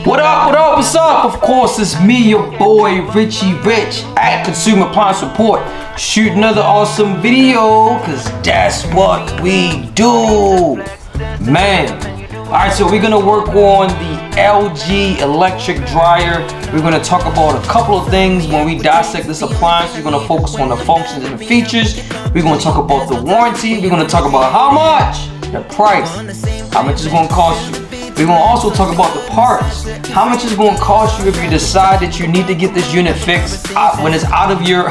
What's up? Of course, it's me, your boy, Richie Rich, at Consumer Appliance Report. Shoot another awesome video, cause that's what we do, man. Alright, so we're gonna work on the LG electric dryer. We're gonna talk about a couple of things when we dissect this appliance. We're gonna focus on the functions and the features. We're gonna talk about the warranty. We're gonna talk about how much, the price, how much it's gonna cost you. We're gonna also talk about the parts. How much it's gonna cost you if you decide that you need to get this unit fixed when it's out of your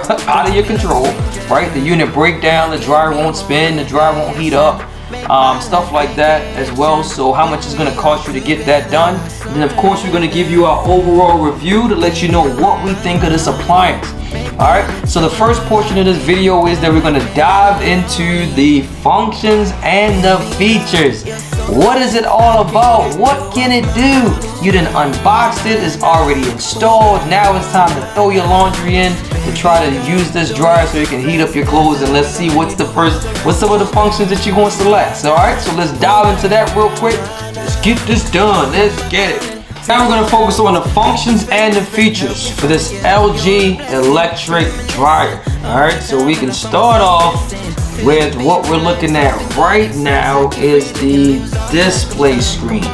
control, right? The unit break down, the dryer won't spin, the dryer won't heat up, stuff like that as well. So how much it's gonna cost you to get that done. And then of course we're gonna give you our overall review to let you know what we think of this appliance. Alright, so the first portion of this video is that we're going to dive into the functions and the features. What is it all about? What can it do? You done unboxed it, it's already installed. Now it's time to throw your laundry in to try to use this dryer so you can heat up your clothes. And let's see what's some of the functions that you're going to select. So, alright, so let's dive into that real quick. Let's get this done. Let's get it. Now we're going to focus on the functions and the features for this LG electric dryer. Alright, so we can start off with what we're looking at right now is the display screen.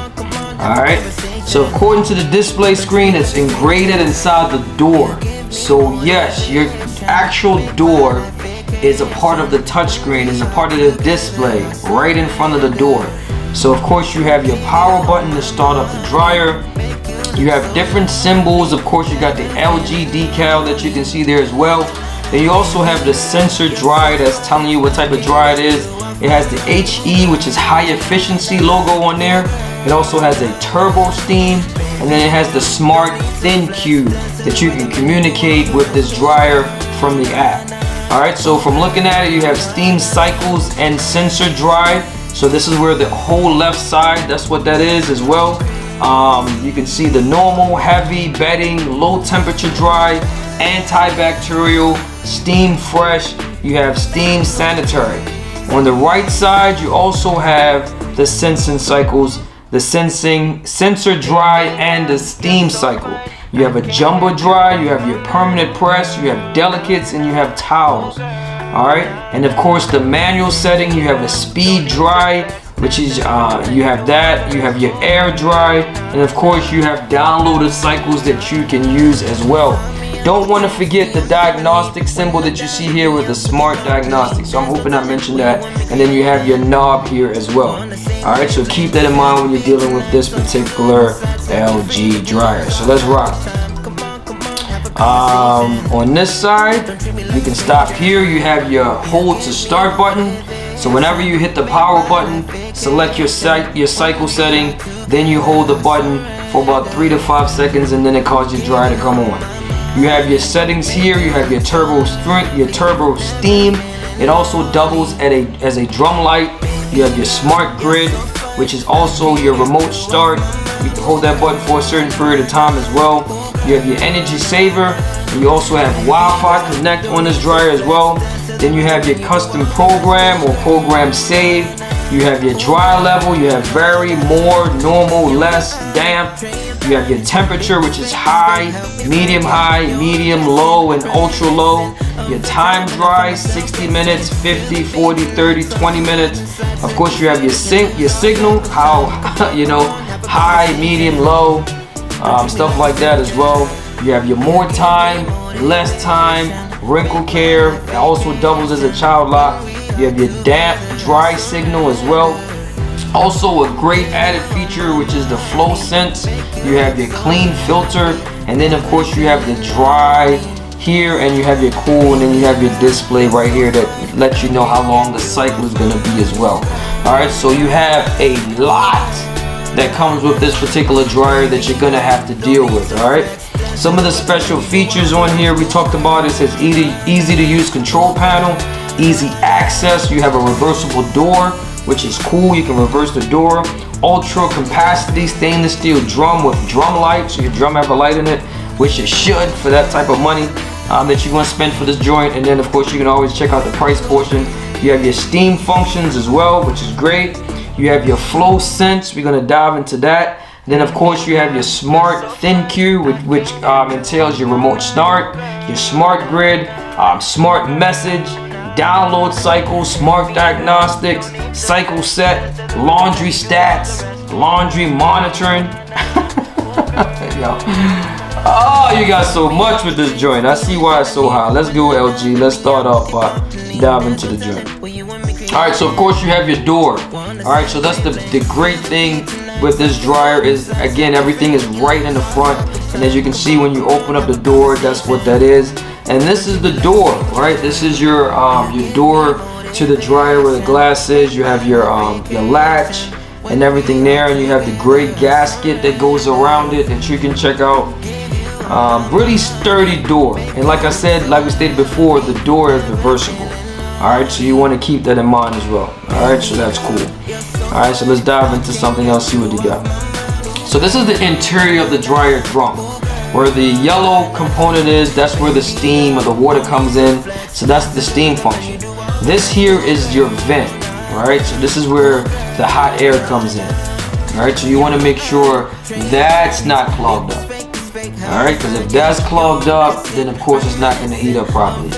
Alright, so according to the display screen, it's engraved inside the door. So yes, your actual door is a part of the touchscreen, is a part of the display right in front of the door. So of course you have your power button to start up the dryer. You have different symbols. Of course you got the LG decal that you can see there as well. Then you also have the sensor dryer that's telling you what type of dryer it is. It has the HE, which is high efficiency logo on there. It also has a TurboSteam, and then it has the smart thin Q that you can communicate with this dryer from the app. Alright, so from looking at it, you have steam cycles and sensor dry. So this is where the whole left side, that's what that is as well. You can see the normal, heavy, bedding, low temperature dry, antibacterial, steam fresh. You have steam sanitary. On the right side, you also have the sensing cycles, the sensor dry, and the steam cycle. You have a jumbo dry, you have your permanent press, you have delicates, and you have towels. Alright, and of course the manual setting, you have a speed dry, which is you have that, you have your air dry, and of course you have downloaded cycles that you can use as well. Don't want to forget the diagnostic symbol that you see here with the smart diagnostic. So I'm hoping I mentioned that. And then you have your knob here as well. Alright, so keep that in mind when you're dealing with this particular LG dryer. So let's rock. On this side, you can stop here. You have your hold to start button. So whenever you hit the power button, select your cycle setting, then you hold the button for about 3 to 5 seconds, and then it causes your dryer to come on. You have your settings here. You have your turbo steam. It also doubles as a drum light. You have your smart grid, which is also your remote start. You can hold that button for a certain period of time as well. You have your energy saver. And you also have Wi-Fi connect on this dryer as well. Then you have your custom program or program save. You have your dry level. You have vary, more, normal, less, damp. You have your temperature, which is high, medium, low, and ultra low. Your time dry, 60 minutes, 50, 40, 30, 20 minutes. Of course, you have your signal, how, high, medium, low, stuff like that as well. You have your more time, less time, wrinkle care. It also doubles as a child lock. You have your damp, dry signal as well. Also a great added feature, which is the flow sense. You have your clean filter, and then of course you have the dry here, and you have your cool, and then you have your display right here that lets you know how long the cycle is going to be as well. Alright, so you have a lot that comes with this particular dryer that you're going to have to deal with. Alright, some of the special features on here we talked about. It says easy to use control panel, easy access. You have a reversible door, which is cool. You can reverse the door. Ultra capacity stainless steel drum with drum light, so your drum have a light in it, which it should for that type of money that you're going to spend for this joint. And then of course you can always check out the price portion. You have your steam functions as well, which is great. You have your flow sense. We're going to dive into that. Then of course you have your smart thin queue, which entails your remote start, your smart grid, smart message, download cycle, smart diagnostics, cycle set, laundry stats, laundry monitoring. Yo. Oh, you got so much with this joint. I see why it's so high. Let's go LG. Let's start off by dive into the joint. Alright, so of course you have your door. Alright, so that's the great thing with this dryer is, again, everything is right in the front. And as you can see when you open up the door, that's what that is. And this is the door, right? This is your door to the dryer where the glass is. You have your latch and everything there, and you have the great gasket that goes around it that you can check out. Really sturdy door, and like I said, like we stated before, the door is reversible. Alright, so you want to keep that in mind as well. Alright, so that's cool. Alright, so let's dive into something else, see what you got. So this is the interior of the dryer drum. Where the yellow component is, that's where the steam or the water comes in. So that's the steam function. This here is your vent. Alright, so this is where the hot air comes in. Alright, so you want to make sure that's not clogged up. Alright, because if that's clogged up, then of course it's not going to heat up properly.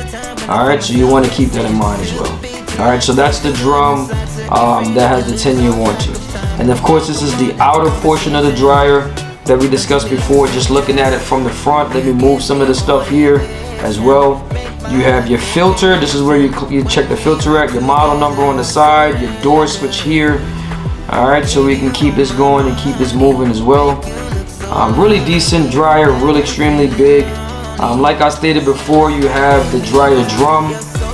Alright, so you want to keep that in mind as well. Alright, so that's the drum that has the 10-year warranty. And of course this is the outer portion of the dryer that we discussed before. Just looking at it from the front, let me move some of the stuff here as well. You have your filter. This is where you check the filter at, your model number on the side, your door switch here. Alright, so we can keep this going and keep this moving as well. Really decent dryer, really extremely big. Like I stated before, you have the dryer drum.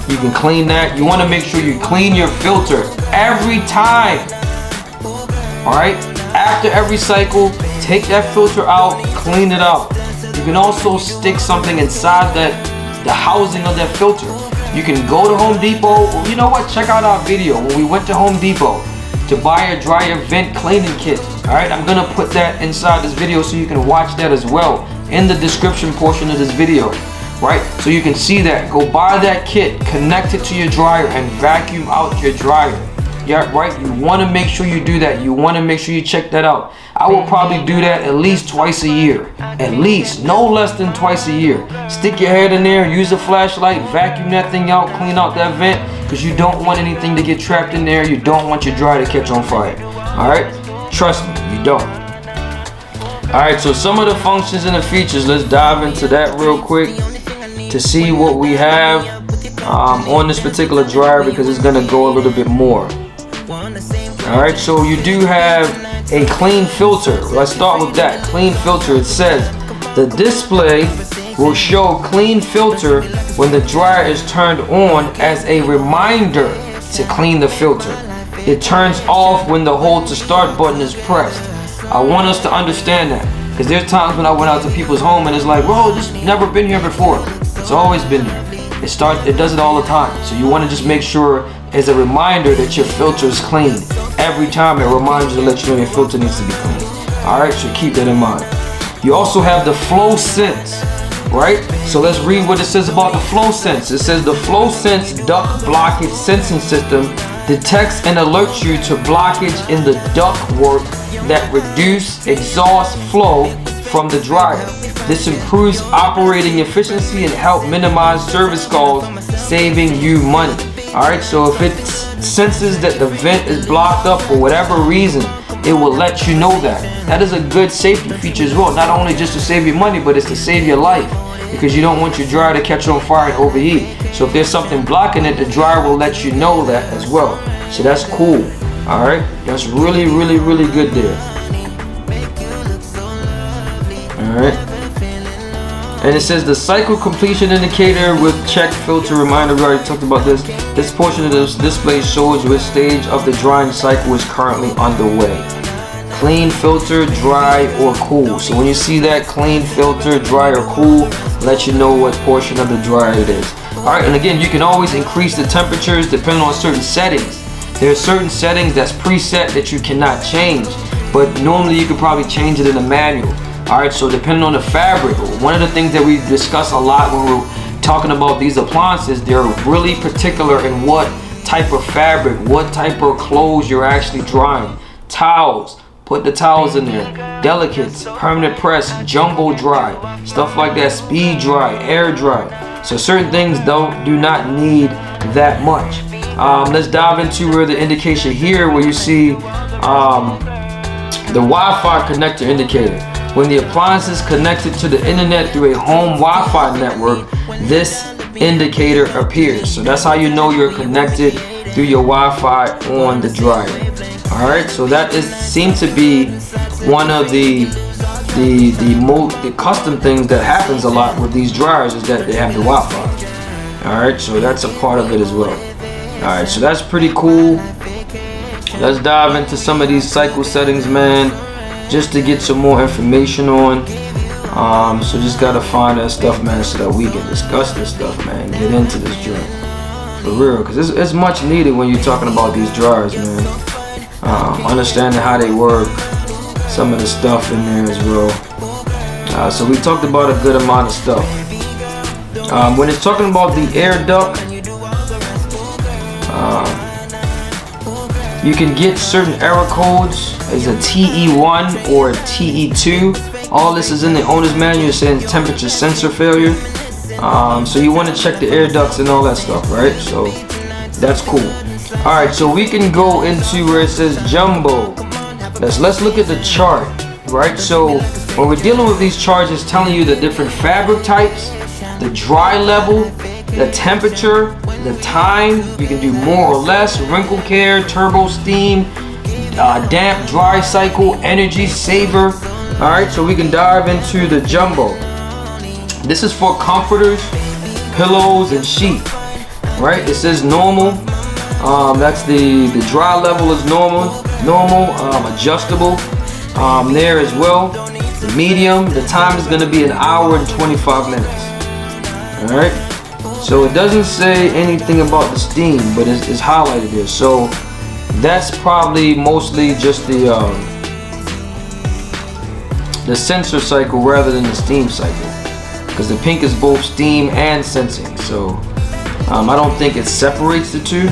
You can clean that. You want to make sure you clean your filter every time. Alright, after every cycle, take that filter out, clean it out. You can also stick something inside the housing of that filter. You can go to Home Depot, or you know what, check out our video when we went to Home Depot to buy a dryer vent cleaning kit. Alright, I'm gonna put that inside this video so you can watch that as well in the description portion of this video. Right, so you can see that. Go buy that kit, connect it to your dryer, and vacuum out your dryer. Yeah, right, you want to make sure you do that. You want to make sure you check that out. I will probably do that at least twice a year. At least, no less than twice a year. Stick your head in there, use a flashlight, vacuum that thing out, clean out that vent, because you don't want anything to get trapped in there. You don't want your dryer to catch on fire. Alright, trust me, you don't. Alright, so some of the functions and the features, let's dive into that real quick to see what we have on this particular dryer, because it's going to go a little bit more. Alright, so you do have a clean filter. Let's start with that. Clean filter. It says the display will show clean filter when the dryer is turned on as a reminder to clean the filter. It turns off when the hold to start button is pressed. I want us to understand that, because there's times when I went out to people's home and it's like, bro, this never been here before. It's always been here. It does it all the time. So you want to just make sure as a reminder that your filter is clean. Every time it reminds you to let you know your filter needs to be clean. Alright, so keep that in mind. You also have the flow sense, right? So let's read what it says about the flow sense. It says the flow sense duct blockage sensing system detects and alerts you to blockage in the ductwork that reduce exhaust flow from the dryer. This improves operating efficiency and help minimize service calls, saving you money. Alright, so if it senses that the vent is blocked up for whatever reason, it will let you know that. That is a good safety feature as well. Not only just to save you money, but it's to save your life, because you don't want your dryer to catch on fire and overheat. So if there's something blocking it, the dryer will let you know that as well. So that's cool. Alright, that's really, really, really good there. Alright. And it says the cycle completion indicator with check filter reminder. We already talked about this. This portion of this display shows which stage of the drying cycle is currently underway. Clean, filter, dry, or cool. So when you see that clean, filter, dry, or cool, let you know what portion of the dryer it is. Alright, and again, you can always increase the temperatures depending on certain settings. There are certain settings that's preset that you cannot change, but normally you could probably change it in the manual. Alright, so depending on the fabric, one of the things that we discuss a lot when we're talking about these appliances, they're really particular in what type of fabric, what type of clothes you're actually drying. Towels, put the towels in there. delicates, permanent press, jumbo dry, stuff like that, speed dry, air dry. So certain things do not need that much. Let's dive into where the indication here, where you see the Wi-Fi connector indicator. When the appliance is connected to the internet through a home Wi-Fi network, this indicator appears. So that's how you know you're connected through your Wi-Fi on the dryer. All right, so that seems to be one of the custom things that happens a lot with these dryers, is that they have the Wi-Fi. All right, so that's a part of it as well. All right, so that's pretty cool. Let's dive into some of these cycle settings, man, just to get some more information on. So just gotta find that stuff, man, so that we can discuss this stuff, man. Get into this joint for real, because it's much needed when you're talking about these dryers, man. Understanding how they work, some of the stuff in there as well. So we talked about a good amount of stuff. When it's talking about the air duct, you can get certain error codes as a TE1 or a TE2. All this is in the owner's manual, saying temperature sensor failure. So you want to check the air ducts and all that stuff, right? So that's cool. All right, so we can go into where it says jumbo. Let's look at the chart, right? So when we're dealing with these charts, it's telling you the different fabric types, the dry level, the temperature, the time. You can do more or less, wrinkle care, turbo steam, damp dry cycle, energy saver. All right, so we can dive into the jumbo. This is for comforters, pillows, and sheet, right? It says normal. That's the dry level is normal, adjustable there as well. The medium, the time is going to be 1 hour and 25 minutes. All right. So it doesn't say anything about the steam, but it's highlighted here. So that's probably mostly just the sensor cycle rather than the steam cycle, because the pink is both steam and sensing. So I don't think it separates the two.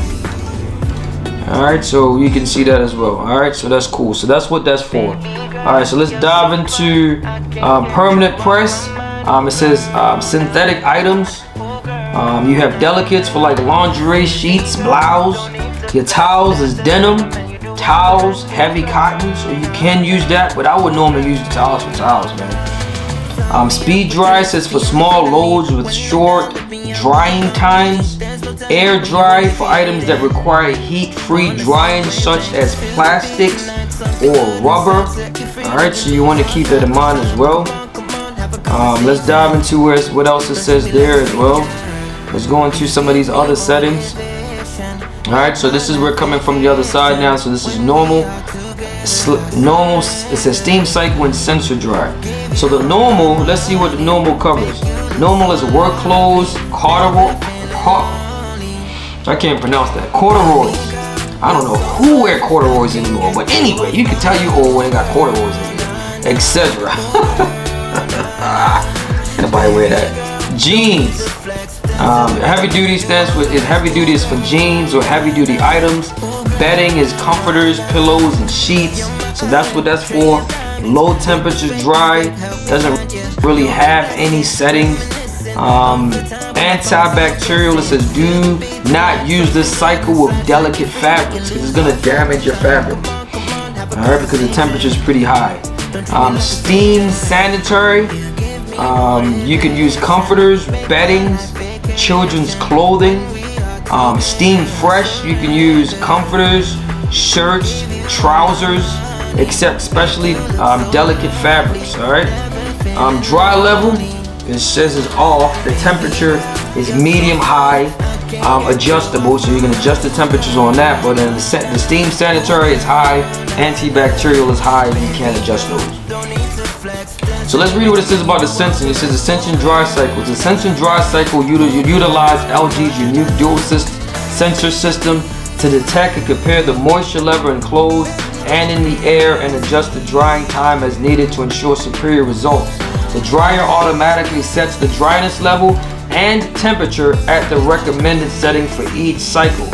All right, so you can see that as well. All right, so that's cool. So that's what that's for. All right, so let's dive into permanent press. It says synthetic items. You have delicates for like lingerie, sheets, blouse. Your towels is denim, towels, heavy cotton. So you can use that, but I would normally use the towels for towels, man. Speed dry says for small loads with short drying times. Air dry for items that require heat-free drying, such as plastics or rubber. All right, so you want to keep that in mind as well. Let's dive into what else it says there as well. Let's go into some of these other settings. All right, so this is we're coming from the other side now. So this is normal. Normal, it says steam cycle and sensor dry. So the normal, let's see what the normal covers. Normal is work clothes, I can't pronounce that. Corduroys. I don't know who wear corduroys anymore, but anyway, you can tell you old when they got corduroys in here, etc. Nobody wear that. Jeans. Heavy duty heavy duty is for jeans or heavy duty items. Bedding is comforters, pillows, and sheets. So that's what that's for. Low temperature dry, doesn't really have any settings. Antibacterial, it says do not use this cycle with delicate fabrics because it's gonna damage your fabric. Alright, because the temperature is pretty high. Steam sanitary, you can use comforters, beddings, children's clothing. Steam fresh, you can use comforters, shirts, trousers, except especially delicate fabrics. All right. Dry level, it says is off. The temperature is medium high, adjustable, so you can adjust the temperatures on that. But then the steam sanitary is high, antibacterial is high, and you can't adjust those. So let's read what it says about the sensing. It says the sensing dry cycle. The sensing dry cycle utilize LG's unique dual sensor system to detect and compare the moisture level in clothes and in the air and adjust the drying time as needed to ensure superior results. The dryer automatically sets the dryness level and temperature at the recommended setting for each cycle.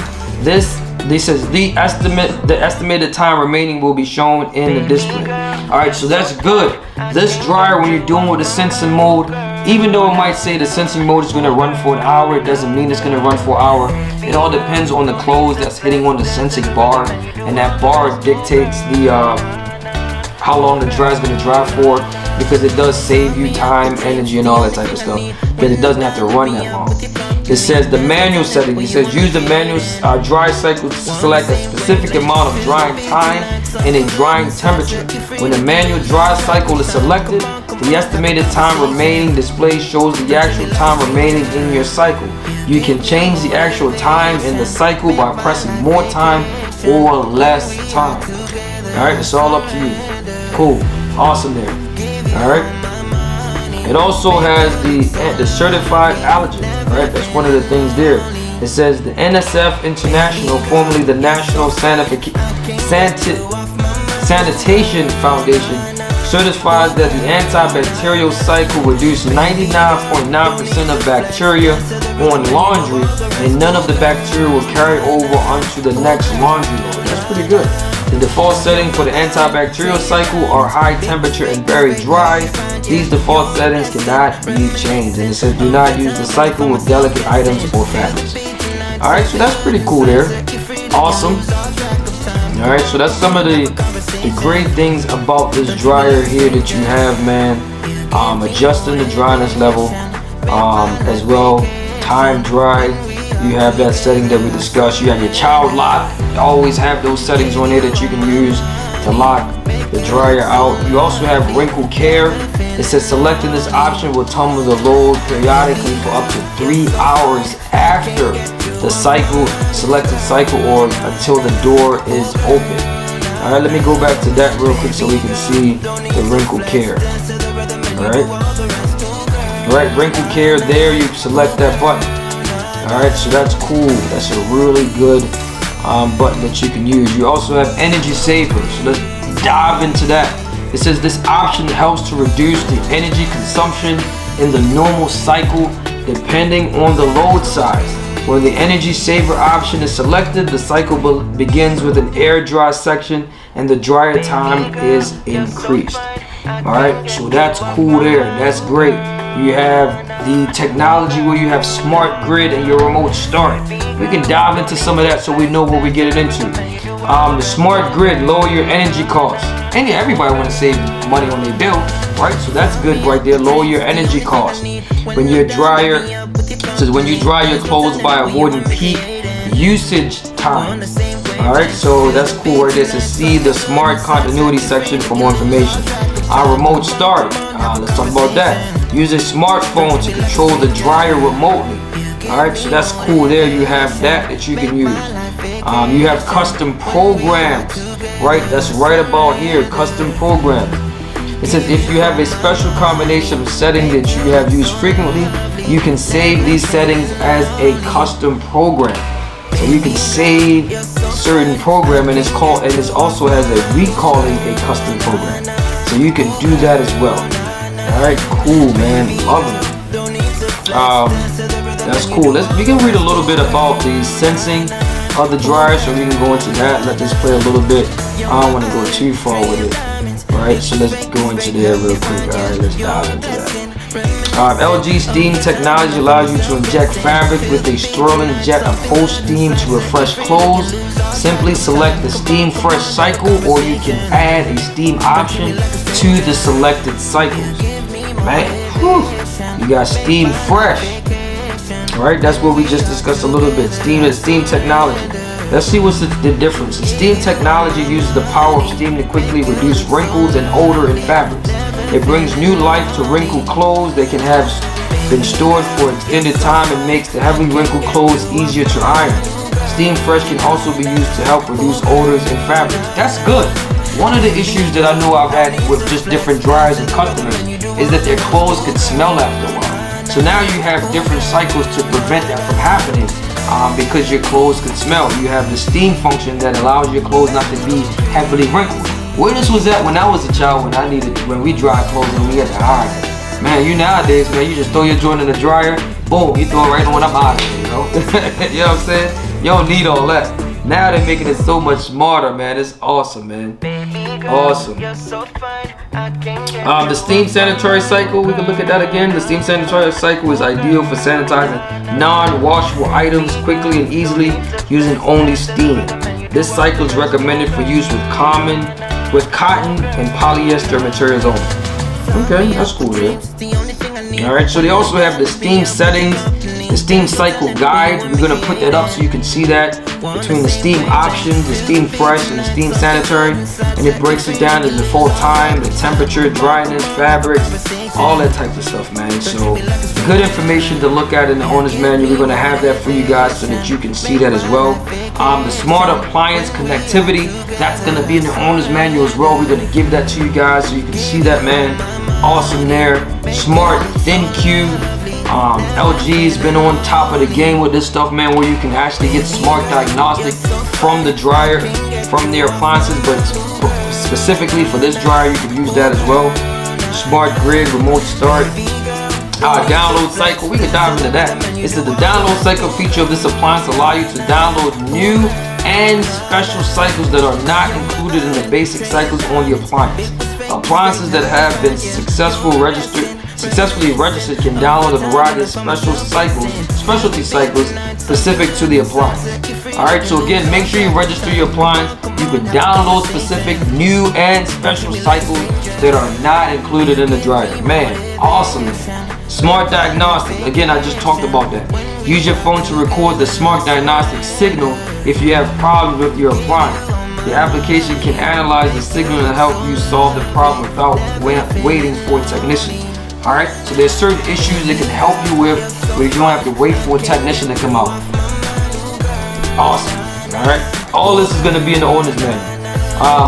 This says the estimated time remaining will be shown in the display. Alright, so that's good. This dryer, when you're doing with the sensing mode, even though it might say the sensing mode is going to run for an hour, it doesn't mean it's going to run for an hour. It all depends on the clothes that's hitting on the sensing bar, and that bar dictates the how long the dryer is going to dry for, because it does save you time, energy, and all that type of stuff. But it doesn't have to run that long. It says the manual setting. It says use the manual dry cycle to select a specific amount of drying time and a drying temperature. When the manual dry cycle is selected, the estimated time remaining display shows the actual time remaining in your cycle. You can change the actual time in the cycle by pressing more time or less time. Alright, it's all up to you. Cool. Awesome there. Alright. It also has the certified allergen. Alright, that's one of the things there. It says the NSF International, formerly the National Sanitation Foundation, certifies that the antibacterial cycle reduces 99.9% of bacteria on laundry, and none of the bacteria will carry over onto the next laundry load. That's pretty good. The default setting for the antibacterial cycle are high temperature and very dry. These default settings cannot be changed, and it says do not use the cycle with delicate items or fabrics. Alright, so that's pretty cool there. Awesome. Alright, so that's some of the great things about this dryer here that you have, man. Adjusting the dryness level, as well, time dry. You have that setting that we discussed. You have your child lock. You always have those settings on there that you can use to lock the dryer out. You also have wrinkle care. It says selecting this option will tumble the load periodically for up to 3 hours after the selected cycle, or until the door is open. Alright, let me go back to that real quick so we can see the wrinkle care. Alright, wrinkle care, there you select that button. Alright, so that's cool. That's a really good button that you can use. You also have energy saver, so let's dive into that. It says this option helps to reduce the energy consumption in the normal cycle depending on the load size. When the energy saver option is selected, the cycle begins with an air dry section and the dryer time is increased. Alright, so that's cool there. That's great. You have the technology where you have smart grid and your remote start. We can dive into some of that so we know what we're getting into. The smart grid, lower your energy costs. And everybody want to save money on their bill, right? So that's good right there. Lower your energy costs. When you dry your clothes by avoiding peak usage time. Alright, so that's cool right there. So see the smart continuity section for more information. Our remote start. Let's talk about that. Use a smartphone to control the dryer remotely. Alright, so that's cool there. You have that you can use. You have custom programs, right? That's right about here, custom programs. It says if you have a special combination of settings that you have used frequently, you can save these settings as a custom program. So you can save certain program, and it's also has a recalling a custom program. So you can do that as well. Alright, cool, man. Loving it. That's cool. We can read a little bit about the sensing of the dryer, so we can go into that. Let this play a little bit. I don't want to go too far with it. Alright, so let's go into there real quick. Alright, let's dive into that. LG Steam technology allows you to inject fabric with a swirling jet of post-steam to refresh clothes. Simply select the steam fresh cycle, or you can add a steam option to the selected cycles. Man, whew, you got steam fresh. Alright, that's what we just discussed a little bit. Steam technology. Let's see what's the difference. The steam technology uses the power of steam to quickly reduce wrinkles and odor in fabrics. It brings new life to wrinkled clothes that can have been stored for extended time and makes the heavily wrinkled clothes easier to iron. Steam Fresh can also be used to help reduce odors in fabrics. That's good. One of the issues that I know I've had with just different dryers and customers is that their clothes could smell after a while. So now you have different cycles to prevent that from happening, because your clothes could smell. You have the steam function that allows your clothes not to be heavily wrinkled. Where this was at when I was a child, when we dry clothes and we had to iron it. Man, you nowadays, man, you just throw your joint in the dryer, boom, you throw it right on, I'm out of it, you know? You know what I'm saying? You don't need all that. Now they're making it so much smarter, man. It's awesome, man. Awesome. The steam sanitary cycle, we can look at that again. The steam sanitary cycle is ideal for sanitizing non-washable items quickly and easily using only steam. This cycle is recommended for use with cotton and polyester materials only. Okay, that's cool, yeah. Alright, so they also have the steam settings, the steam cycle guide. We're going to put that up so you can see that between the steam options, the steam fresh, and the steam sanitary. And it breaks it down to the full time, the temperature, dryness, fabrics, all that type of stuff, man. So good information to look at in the owner's manual. We're going to have that for you guys so that you can see that as well. The smart appliance connectivity, that's going to be in the owner's manual as well. We're going to give that to you guys so you can see that, man. Awesome there. Smart thin cube. LG's been on top of the game with this stuff, man, where you can actually get smart diagnostic from the dryer, from their appliances, but specifically for this dryer, you can use that as well. Smart grid, remote start. Download cycle, we can dive into that. It says the download cycle feature of this appliance allow you to download new and special cycles that are not included in the basic cycles on the appliance. Appliances that have been successfully registered can download a variety of specialty cycles specific to the appliance. Alright, so again, make sure you register your appliance. You can download specific new and special cycles that are not included in the dryer. Man, awesome. Smart diagnostic. Again, I just talked about that. Use your phone to record the smart diagnostic signal if you have problems with your appliance. The application can analyze the signal and help you solve the problem without waiting for a technician. Alright, so there's certain issues it can help you with where you don't have to wait for a technician to come out. Awesome. Alright, all this is going to be in the owner's manual.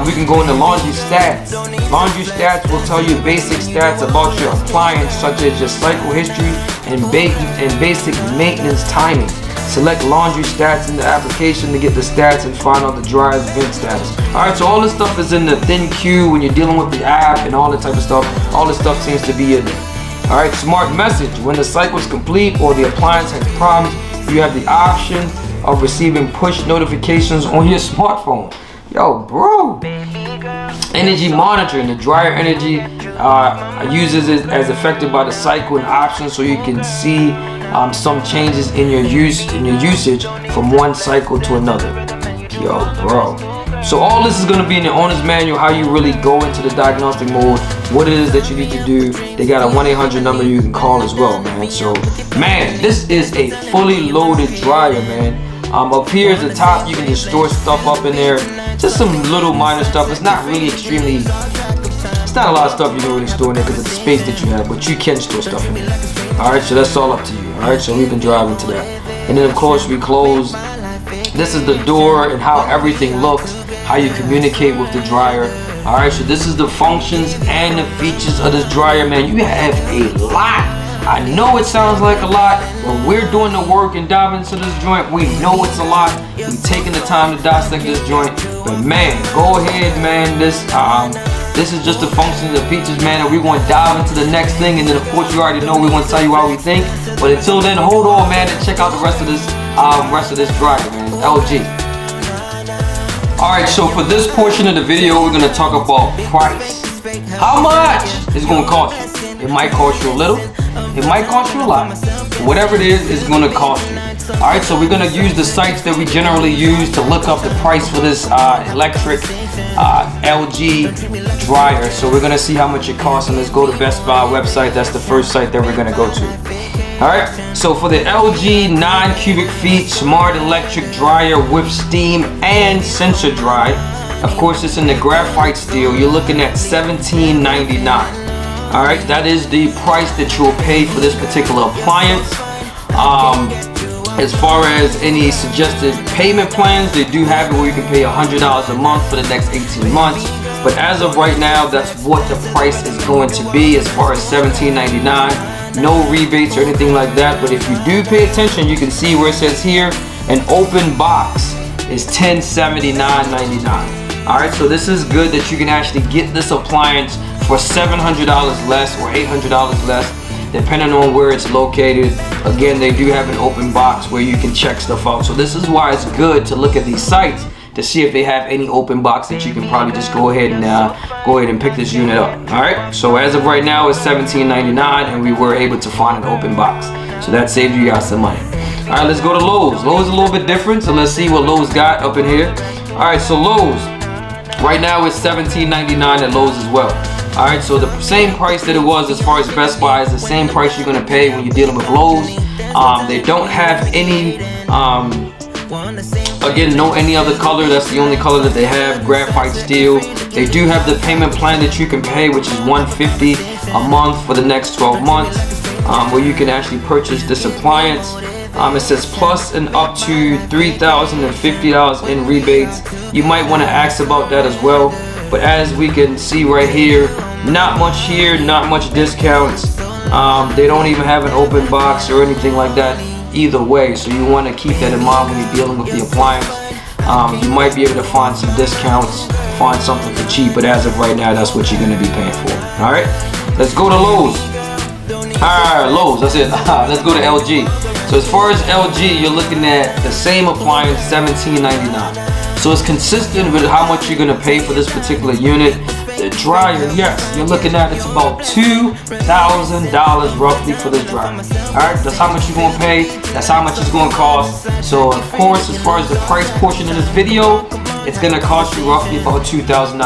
We can go into laundry stats. Laundry stats will tell you basic stats about your appliance, such as your cycle history and basic maintenance timing. Select laundry stats in the application to get the stats and find out the dryer's vent status. Alright, so all this stuff is in the thin queue when you're dealing with the app and all that type of stuff. All this stuff seems to be in there. Alright, smart message. When the cycle is complete or the appliance has problems, you have the option of receiving push notifications on your smartphone. Yo, bro. Energy monitoring. The dryer energy uses it as affected by the cycle and options, so you can see some changes in your usage from one cycle to another. Yo, bro. So all this is going to be in the owner's manual, how you really go into the diagnostic mode, what it is that you need to do. They got a 1-800 number you can call as well, man. So, man, this is a fully loaded dryer, man. Up here at the top, you can just store stuff up in there. Just some little minor stuff. It's not really extremely, it's not a lot of stuff you can really store in there because of the space that you have, but you can store stuff in there. Alright, so that's all up to you. Alright, so we can drive into that. And then of course we close. This is the door and how everything looks, how you communicate with the dryer. Alright, so this is the functions and the features of this dryer, man. You have a lot. I know it sounds like a lot, but we're doing the work and diving into this joint. We know it's a lot. We're taking the time to dissect this joint. But man, go ahead, man. This is just the functions and features, man, and we're going to dive into the next thing. And then of course you already know we want to tell you how we think. But until then, hold on, man, and check out the rest of this dryer, man. LG. Alright, so for this portion of the video, we're going to talk about price. How much it's going to cost you? It might cost you a little. It might cost you a lot. Whatever it is, it's going to cost you. Alright, so we're going to use the sites that we generally use to look up the price for this electric LG dryer. So we're going to see how much it costs, and let's go to Best Buy website. That's the first site that we're going to go to. Alright, so for the LG 9 cubic feet smart electric dryer with steam and sensor dry, of course it's in the graphite steel, you're looking at $17.99. Alright, that is the price that you'll pay for this particular appliance. As far as any suggested payment plans, they do have it where you can pay $100 a month for the next 18 months. But as of right now, that's what the price is going to be as far as $17.99. No rebates or anything like that. But if you do pay attention, you can see where it says here, an open box is $1079.99. Alright, so this is good that you can actually get this appliance for $700 less or $800 less, depending on where it's located. Again, they do have an open box where you can check stuff out. So this is why it's good to look at these sites, to see if they have any open box that you can probably just go ahead and pick this unit up. All right, so as of right now it's $17.99, and we were able to find an open box, so that saved you guys some money. All right, let's go to Lowe's. Lowe's is a little bit different, so let's see what Lowe's got up in here. All right, so Lowe's right now is $17.99 at Lowe's as well. All right, so the same price that it was as far as Best Buy is the same price you're gonna pay when you're dealing with Lowe's. They don't have any, again, no any other color. That's the only color that they have, graphite steel. They do have the payment plan that you can pay, which is $150 a month for the next 12 months, where you can actually purchase this appliance. It says plus and up to $3,050 in rebates. You might want to ask about that as well. But as we can see right here, not much here, not much discounts. They don't even have an open box or anything like that either way. So you want to keep that in mind when you're dealing with the appliance. You might be able to find some discounts, find something for cheap, but as of right now, that's what you're going to be paying for. All right, let's go to Lowe's. Alright, Lowe's, that's it. Let's go to LG. So as far as LG, you're looking at the same appliance, $17.99. So it's consistent with how much you're gonna pay for this particular unit. The dryer, yes, you're looking at it's about $2,000 roughly for this dryer. Alright, that's how much you're gonna pay, that's how much it's gonna cost. So of course, as far as the price portion of this video, it's gonna cost you roughly about $2,000.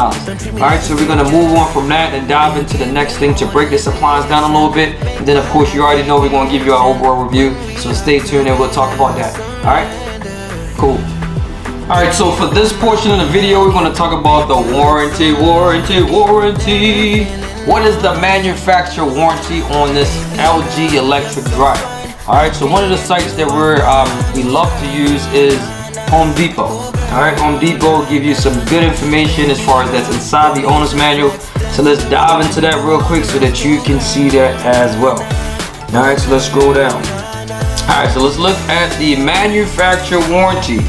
Alright, so we're gonna move on from that and dive into the next thing to break this appliance down a little bit. And then of course you already know we're gonna give you our overall review. So stay tuned and we'll talk about that. Alright, cool. Alright, so for this portion of the video, we're gonna talk about the warranty. What is the manufacturer warranty on this LG electric dryer? Alright, so one of the sites that we love to use is Home Depot. Alright, Home Depot give you some good information as far as that's inside the owner's manual. So let's dive into that real quick so that you can see that as well. Alright, so let's scroll down. Alright, so let's look at the manufacturer warranty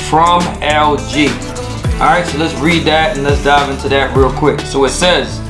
from LG. Alright, so let's read that and let's dive into that real quick. So it says,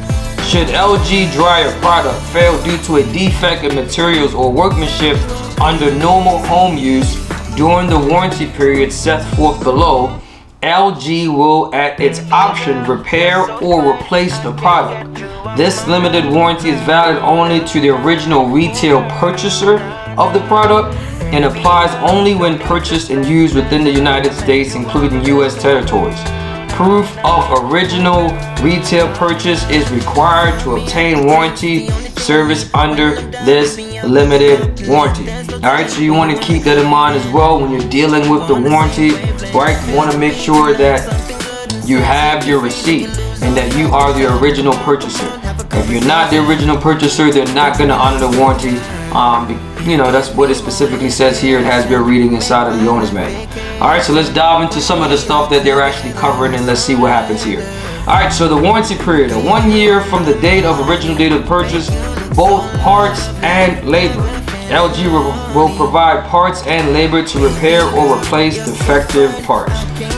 should LG dryer product fail due to a defect in materials or workmanship under normal home use during the warranty period set forth below, LG will at its option repair or replace the product. This limited warranty is valid only to the original retail purchaser of the product and applies only when purchased and used within the United States, including U.S. territories. Proof of original retail purchase is required to obtain warranty service under this limited warranty. Alright, so you want to keep that in mind as well when you're dealing with the warranty, right? You want to make sure that you have your receipt and that you are the original purchaser. If you're not the original purchaser, they're not going to honor the warranty. You know, that's what it specifically says here. It has your reading inside of the owner's manual. Alright, so let's dive into some of the stuff that they're actually covering and let's see what happens here. Alright, so the warranty period, 1 year from the date of original date of purchase, both parts and labor. LG will provide parts and labor to repair or replace defective parts.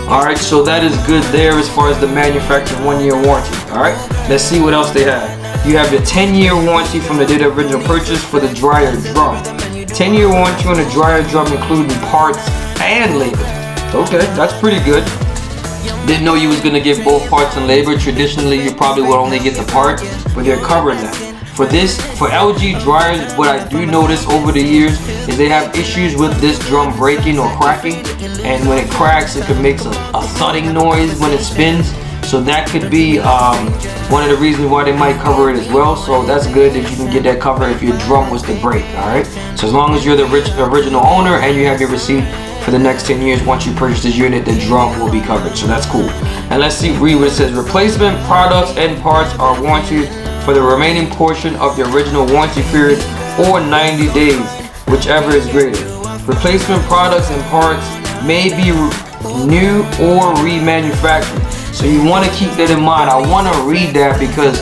Alright, so that is good there as far as the manufacturer 1 year warranty. Alright, let's see what else they have. You have the 10-year warranty from the date of original purchase for the dryer drum. 10-year warranty on the dryer drum including parts and labor. Okay, that's pretty good. Didn't know you was gonna get both parts and labor. Traditionally, you probably would only get the part, but they're covering that. For LG dryers, what I do notice over the years is they have issues with this drum breaking or cracking, and when it cracks, it can make a thudding noise when it spins. So that could be one of the reasons why they might cover it as well. So that's good that you can get that covered if your drum was to break. Alright, so as long as you're the original owner and you have your receipt for the next 10 years, once you purchase this unit, the drum will be covered. So that's cool. And let's read what it says. Replacement products and parts are warranted for the remaining portion of the original warranty period or 90 days, whichever is greater. Replacement products and parts may be new or remanufactured. So you want to keep that in mind. I want to read that because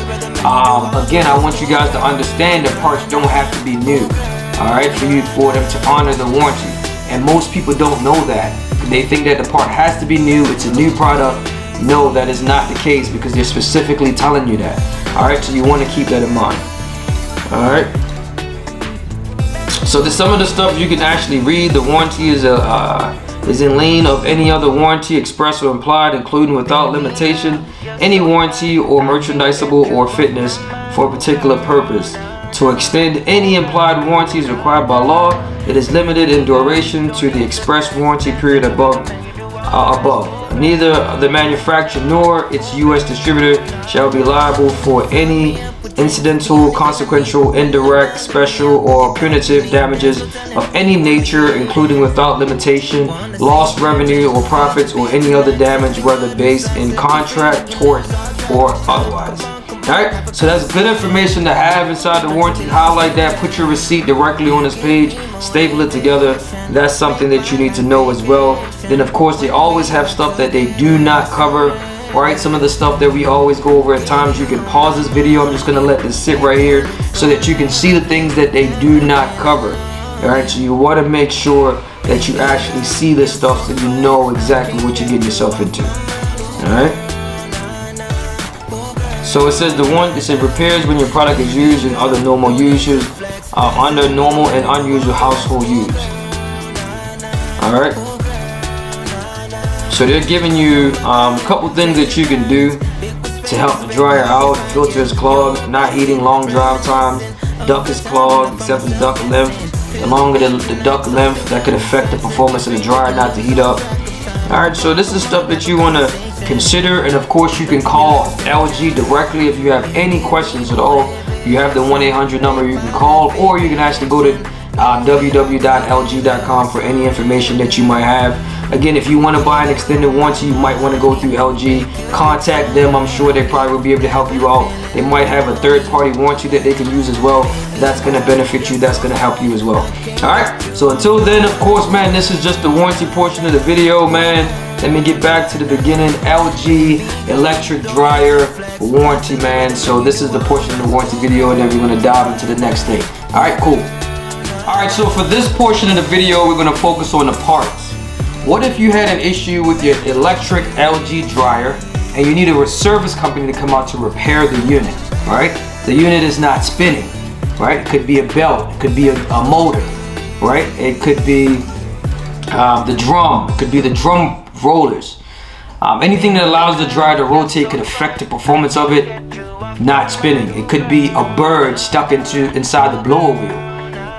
again, I want you guys to understand that parts don't have to be new, alright, for them to honor the warranty. And most people don't know that. They think that the part has to be new, it's a new product. No, that is not the case because they're specifically telling you that. Alright, so you want to keep that in mind. Alright, so there's some of the stuff you can actually read. The warranty is is in lien of any other warranty express or implied, including without limitation, any warranty or merchandisable or fitness for a particular purpose. To extend any implied warranties required by law, it is limited in duration to the express warranty period above. Neither the manufacturer nor its U.S. distributor shall be liable for any incidental, consequential, indirect, special, or punitive damages of any nature, including without limitation, lost revenue or profits, or any other damage, whether based in contract, tort, or otherwise. Alright, so that's good information to have inside the warranty. Highlight that, put your receipt directly on this page, staple it together. That's something that you need to know as well. Then of course they always have stuff that they do not cover. Alright, some of the stuff that we always go over at times, you can pause this video. I'm just going to let this sit right here so that you can see the things that they do not cover. Alright, so you want to make sure that you actually see this stuff so you know exactly what you're getting yourself into. Alright. So it says it says repairs when your product is used in other normal uses, under normal and unusual household use. Alright. So they're giving you a couple things that you can do to help the dryer out. Filter is clogged, not heating, long drive time. Duct is clogged, except for the duct length. The longer the duct length, that could affect the performance of the dryer not to heat up. Alright, so this is stuff that you want to consider, and of course you can call LG directly if you have any questions at all. You have the 1-800 number you can call, or you can actually go to www.lg.com for any information that you might have. Again, if you want to buy an extended warranty, you might want to go through LG. Contact them. I'm sure they probably will be able to help you out. They might have a third-party warranty that they can use as well. That's going to benefit you. That's going to help you as well. Alright, so until then, of course, man, this is just the warranty portion of the video, man. Let me get back to the beginning. LG electric dryer warranty, man. So this is the portion of the warranty video, and then we're going to dive into the next thing. Alright, cool. Alright, so for this portion of the video, we're going to focus on the parts. What if you had an issue with your electric LG dryer and you need a service company to come out to repair the unit, right? The unit is not spinning, right? It could be a belt, it could be a motor, right? It could be the drum, it could be the drum rollers. Anything that allows the dryer to rotate could affect the performance of it not spinning. It could be a bird stuck inside the blower wheel.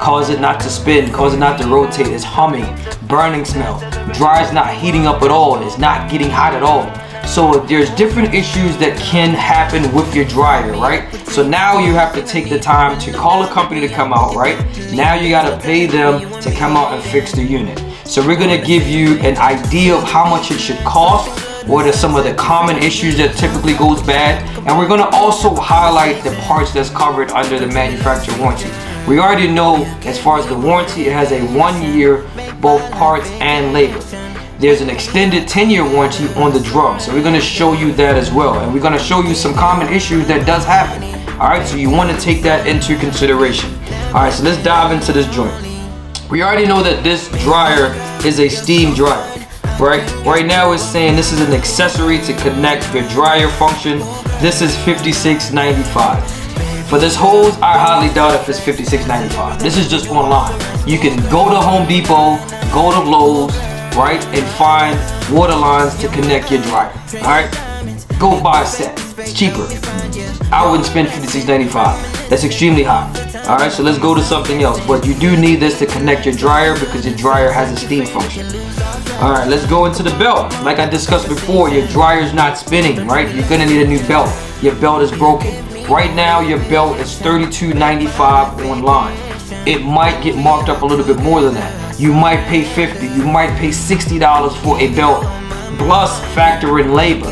Cause it not to spin, cause it not to rotate. It's humming, burning smell. Dryer's not heating up at all. It's not getting hot at all. So there's different issues that can happen with your dryer, right? So now you have to take the time to call a company to come out, right? Now you gotta pay them to come out and fix the unit. So we're gonna give you an idea of how much it should cost, what are some of the common issues that typically goes bad, and we're gonna also highlight the parts that's covered under the manufacturer warranty. We already know as far as the warranty, it has a 1 year, both parts and labor. There's an extended 10-year warranty on the drum, so we're going to show you that as well, and we're going to show you some common issues that does happen. Alright, so you want to take that into consideration. Alright, so let's dive into this joint. We already know that this dryer is a steam dryer, right? Right now it's saying this is an accessory to connect your dryer function. This is $56.95. For this hose, I highly doubt if it's $56.95. This is just online. You can go to Home Depot, go to Lowe's, right, and find water lines to connect your dryer. Alright? Go buy a set. It's cheaper. I wouldn't spend $56.95. That's extremely high. Alright, so let's go to something else. But you do need this to connect your dryer because your dryer has a steam function. Alright, let's go into the belt. Like I discussed before, your dryer's not spinning, right? You're gonna need a new belt. Your belt is broken. Right now, your belt is $32.95 online. It might get marked up a little bit more than that. You might pay $50, you might pay $60 for a belt, plus factor in labor.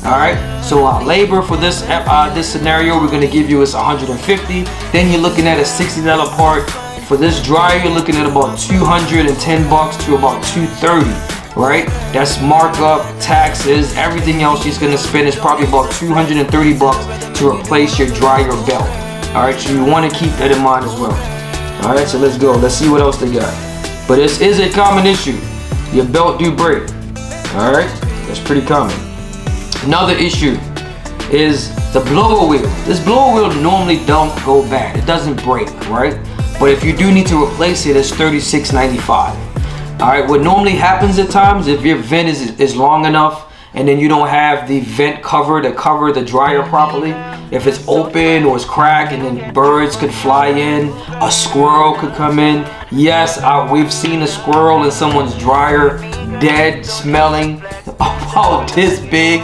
Alright, so labor for this scenario, we're gonna give you is $150. Then you're looking at a $60 part. For this dryer, you're looking at about $210 to about $230. Right? That's markup, taxes, everything else she's gonna spend is probably about $230 to replace your dryer belt. Alright, so you want to keep that in mind as well. Alright, so let's go. Let's see what else they got. But this is a common issue. Your belt do break. Alright, that's pretty common. Another issue is the blower wheel. This blower wheel normally don't go bad. It doesn't break, right? But if you do need to replace it, it's $36.95. All right, what normally happens at times, if your vent is long enough and then you don't have the vent cover to cover the dryer properly, if it's open or it's cracked and then birds could fly in, a squirrel could come in. Yes, we've seen a squirrel in someone's dryer, dead, smelling, about this big.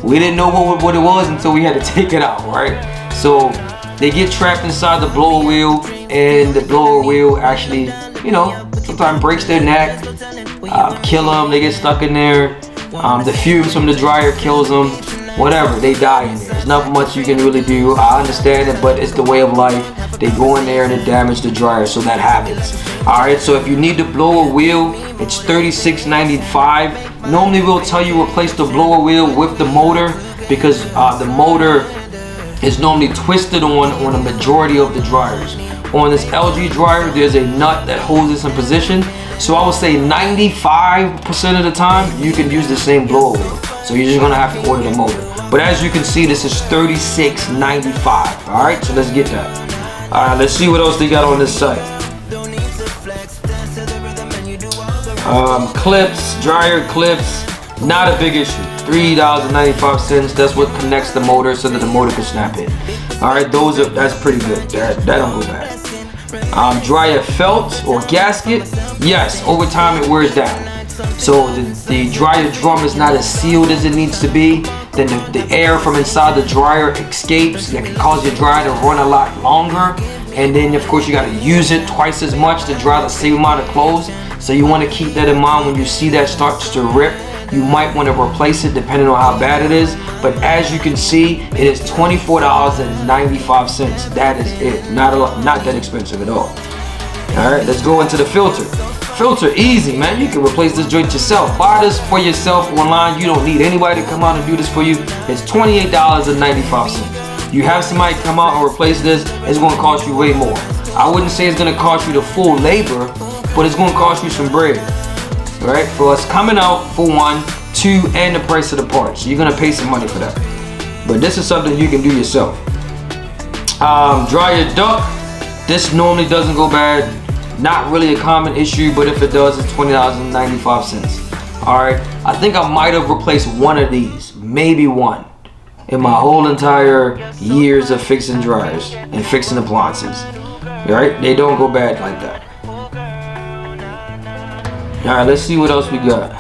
We didn't know what it was until we had to take it out, right? So they get trapped inside the blower wheel, and the blower wheel actually, you know, sometimes breaks their neck, kill them, they get stuck in there. The fumes from the dryer kills them, whatever, they die in there. There's not much you can really do. I understand it, but it's the way of life. They go in there and it damage the dryer, so that happens. Alright, so if you need the blower wheel, it's $36.95. Normally we'll tell you replace the blower wheel with the motor, because the motor is normally twisted on a majority of the dryers. On this LG dryer, there's a nut that holds this in position. So I would say 95% of the time, you can use the same blower wheel. So you're just gonna have to order the motor. But as you can see, this is $36.95. All right, so let's get that. All right, let's see what else they got on this site. Clips, dryer clips, not a big issue. $3.95. That's what connects the motor so that the motor can snap in. All right, that's pretty good. That don't go bad. Dryer felt or gasket, yes, over time it wears down. So the dryer drum is not as sealed as it needs to be. Then the air from inside the dryer escapes. That can cause your dryer to run a lot longer. And then of course you got to use it twice as much to dry the same amount of clothes. So you want to keep that in mind when you see that starts to rip. You might want to replace it depending on how bad it is. But as you can see, it is $24.95. That is it. Not that expensive at all. All right, let's go into the filter. Filter, easy, man. You can replace this joint yourself. Buy this for yourself online. You don't need anybody to come out and do this for you. It's $28.95. You have somebody come out and replace this, it's going to cost you way more. I wouldn't say it's going to cost you the full labor, but it's going to cost you some bread. Right, for us coming out for 1, 2, and the price of the parts. So you're gonna pay some money for that. But this is something you can do yourself. Dryer duct. This normally doesn't go bad. Not really a common issue, but if it does, it's $20.95. All right. I think I might have replaced one of these, maybe one, in my whole entire years of fixing dryers and fixing appliances. All right. They don't go bad like that. All right, let's see what else we got.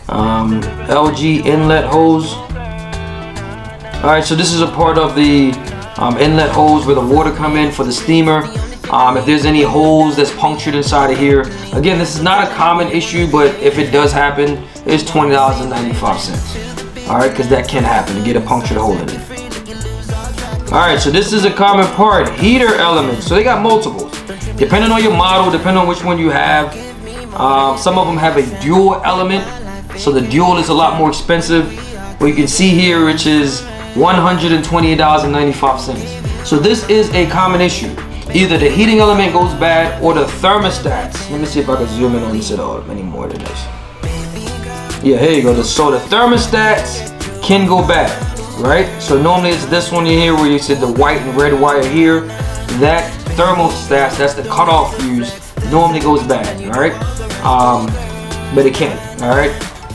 LG inlet hose. All right, so this is a part of the inlet hose where the water come in for the steamer. If there's any holes that's punctured inside of here, again, this is not a common issue, but if it does happen, it's $20.95. All right, because that can happen to get a punctured hole in it. All right, so this is a common part, heater elements. So they got multiples, depending on your model, depending on which one you have. Some of them have a dual element, so the dual is a lot more expensive. What you can see here, which is $128.95. So this is a common issue. Either the heating element goes bad or the thermostats. Let me see if I can zoom in on this at all any more than this. Yeah, here you go. So the thermostats can go bad, right? So normally it's this one here where you see the white and red wire here. That thermostat, that's the cutoff fuse, normally goes bad, all right? But it can, all right?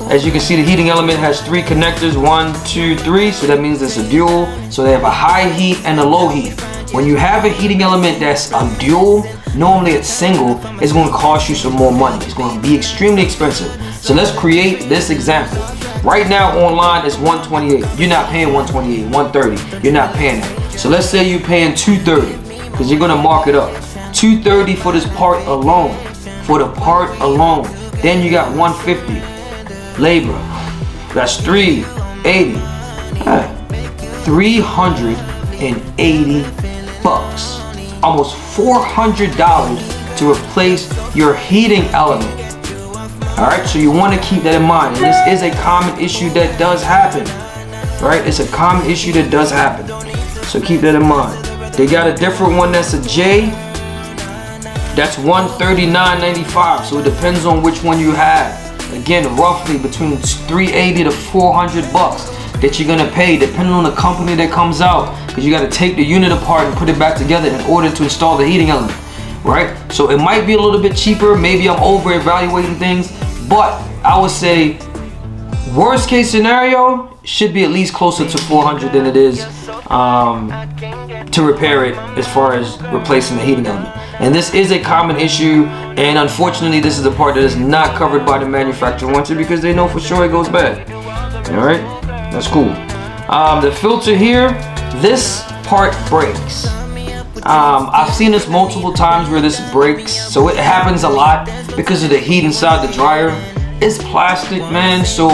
As you can see, the heating element has 3 connectors, 1, 2, 3, so that means it's a dual. So they have a high heat and a low heat. When you have a heating element that's a dual, normally it's single, it's going to cost you some more money. It's going to be extremely expensive. So let's create this example. Right now online it's $128. You're not paying $128, $130. You're not paying that. So let's say you're paying $230 because you're going to mark it up. $230 for this part alone. For the part alone. Then you got $150. Labor. That's $380. $380. Almost $400 to replace your heating element. Alright, so you want to keep that in mind. And this is a common issue that does happen. Right? It's a common issue that does happen. So keep that in mind. They got a different one that's a J. That's $139.95. So it depends on which one you have. Again, roughly between $380 to $400 that you're gonna pay, depending on the company that comes out, because you got to take the unit apart and put it back together in order to install the heating element. right? So it might be a little bit cheaper. Maybe I'm over evaluating things, but I would say worst case scenario should be at least closer to 400 than it is to repair it as far as replacing the heating element. And this is a common issue, and unfortunately this is the part that is not covered by the manufacturer warranty because they know for sure it goes bad. All right, that's cool. The filter here, this part breaks. I've seen this multiple times where this breaks, so it happens a lot because of the heat inside the dryer. It's plastic, man, so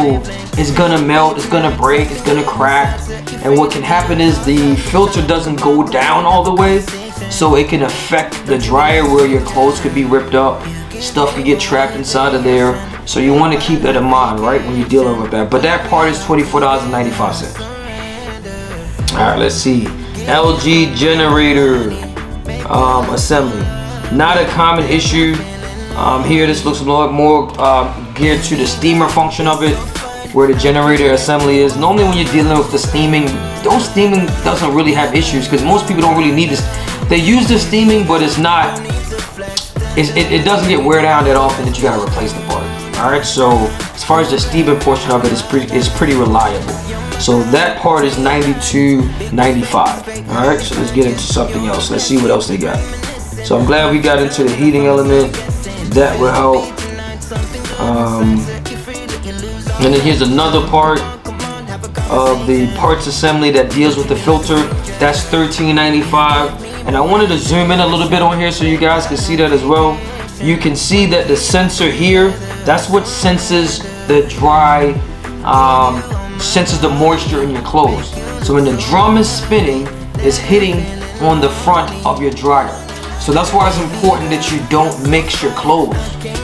it's gonna melt, it's gonna break, it's gonna crack. And what can happen is the filter doesn't go down all the way, so it can affect the dryer where your clothes could be ripped up, stuff could get trapped inside of there. So you want to keep that in mind, right, when you're dealing with that. But that part is $24.95. All right, let's see. LG generator assembly. Not a common issue. Here, this looks a lot more geared to the steamer function of it, where the generator assembly is. Normally when you're dealing with the steaming, those steaming doesn't really have issues because most people don't really need this. They use the steaming, but it's not, it doesn't get wear down that often that you gotta replace the part. All right, so as far as the steaming portion of it is pretty reliable. So that part is $92.95. All right, so let's get into something else. Let's see what else they got. So I'm glad we got into the heating element. That will help. And then here's another part of the parts assembly that deals with the filter. That's $13.95. And I wanted to zoom in a little bit on here so you guys can see that as well. You can see that the sensor here, that's what senses the dry, senses the moisture in your clothes. So when the drum is spinning, it's hitting on the front of your dryer. So that's why it's important that you don't mix your clothes.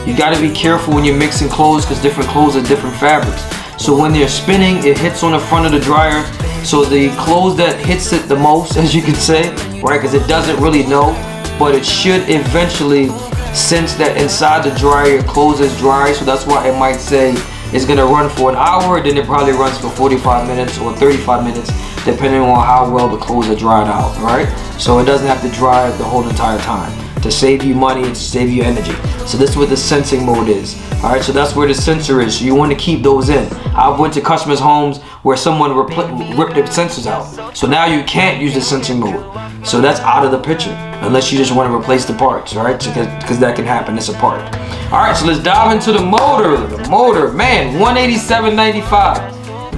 You gotta be careful when you're mixing clothes because different clothes are different fabrics. So when they're spinning, it hits on the front of the dryer. So the clothes that hits it the most, as you can say, right, because it doesn't really know, but it should eventually sense that inside the dryer, your clothes is dry. So that's why it might say it's gonna run for an hour, then it probably runs for 45 minutes or 35 minutes, depending on how well the clothes are dried out, right? So it doesn't have to dry the whole entire time to save you money and to save you energy. So this is what the sensing mode is. All right, so that's where the sensor is. So you want to keep those in. I've went to customers' homes where someone ripped the sensors out. So now you can't use the sensing mode. So that's out of the picture unless you just want to replace the parts, right? Because that can happen, it's a part. All right, so let's dive into the motor. The motor, man, $187.95.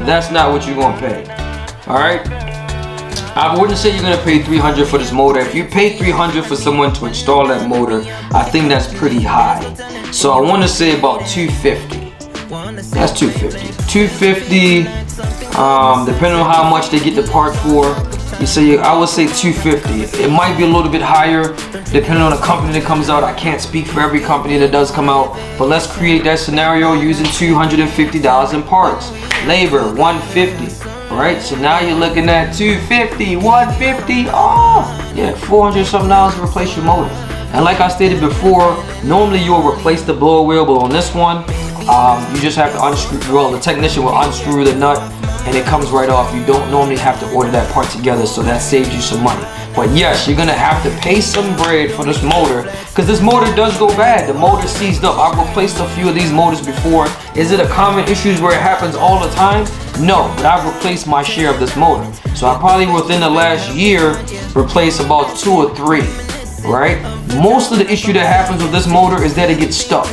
That's not what you're gonna pay. All right, I wouldn't say you're gonna pay $300 for this motor. If you pay $300 for someone to install that motor, I think that's pretty high. So I want to say about $250. That's $250. $250, depending on how much they get the part for. I would say $250. It might be a little bit higher depending on the company that comes out. I can't speak for every company that does come out, but let's create that scenario using $250 in parts. Labor, $150. Right, so now you're looking at $250, $150, oh yeah, $400 something to replace your motor. And like I stated before, normally you'll replace the blower wheel, but on this one, you just have to unscrew. Well, the technician will unscrew the nut, and it comes right off. You don't normally have to order that part together, so that saves you some money. But yes, you're gonna have to pay some bread for this motor because this motor does go bad. The motor seized up. I've replaced a few of these motors before. Is it a common issue where it happens all the time? No, but I've replaced my share of this motor. So I probably within the last year replaced about 2 or 3, right? Most of the issue that happens with this motor is that it gets stuck.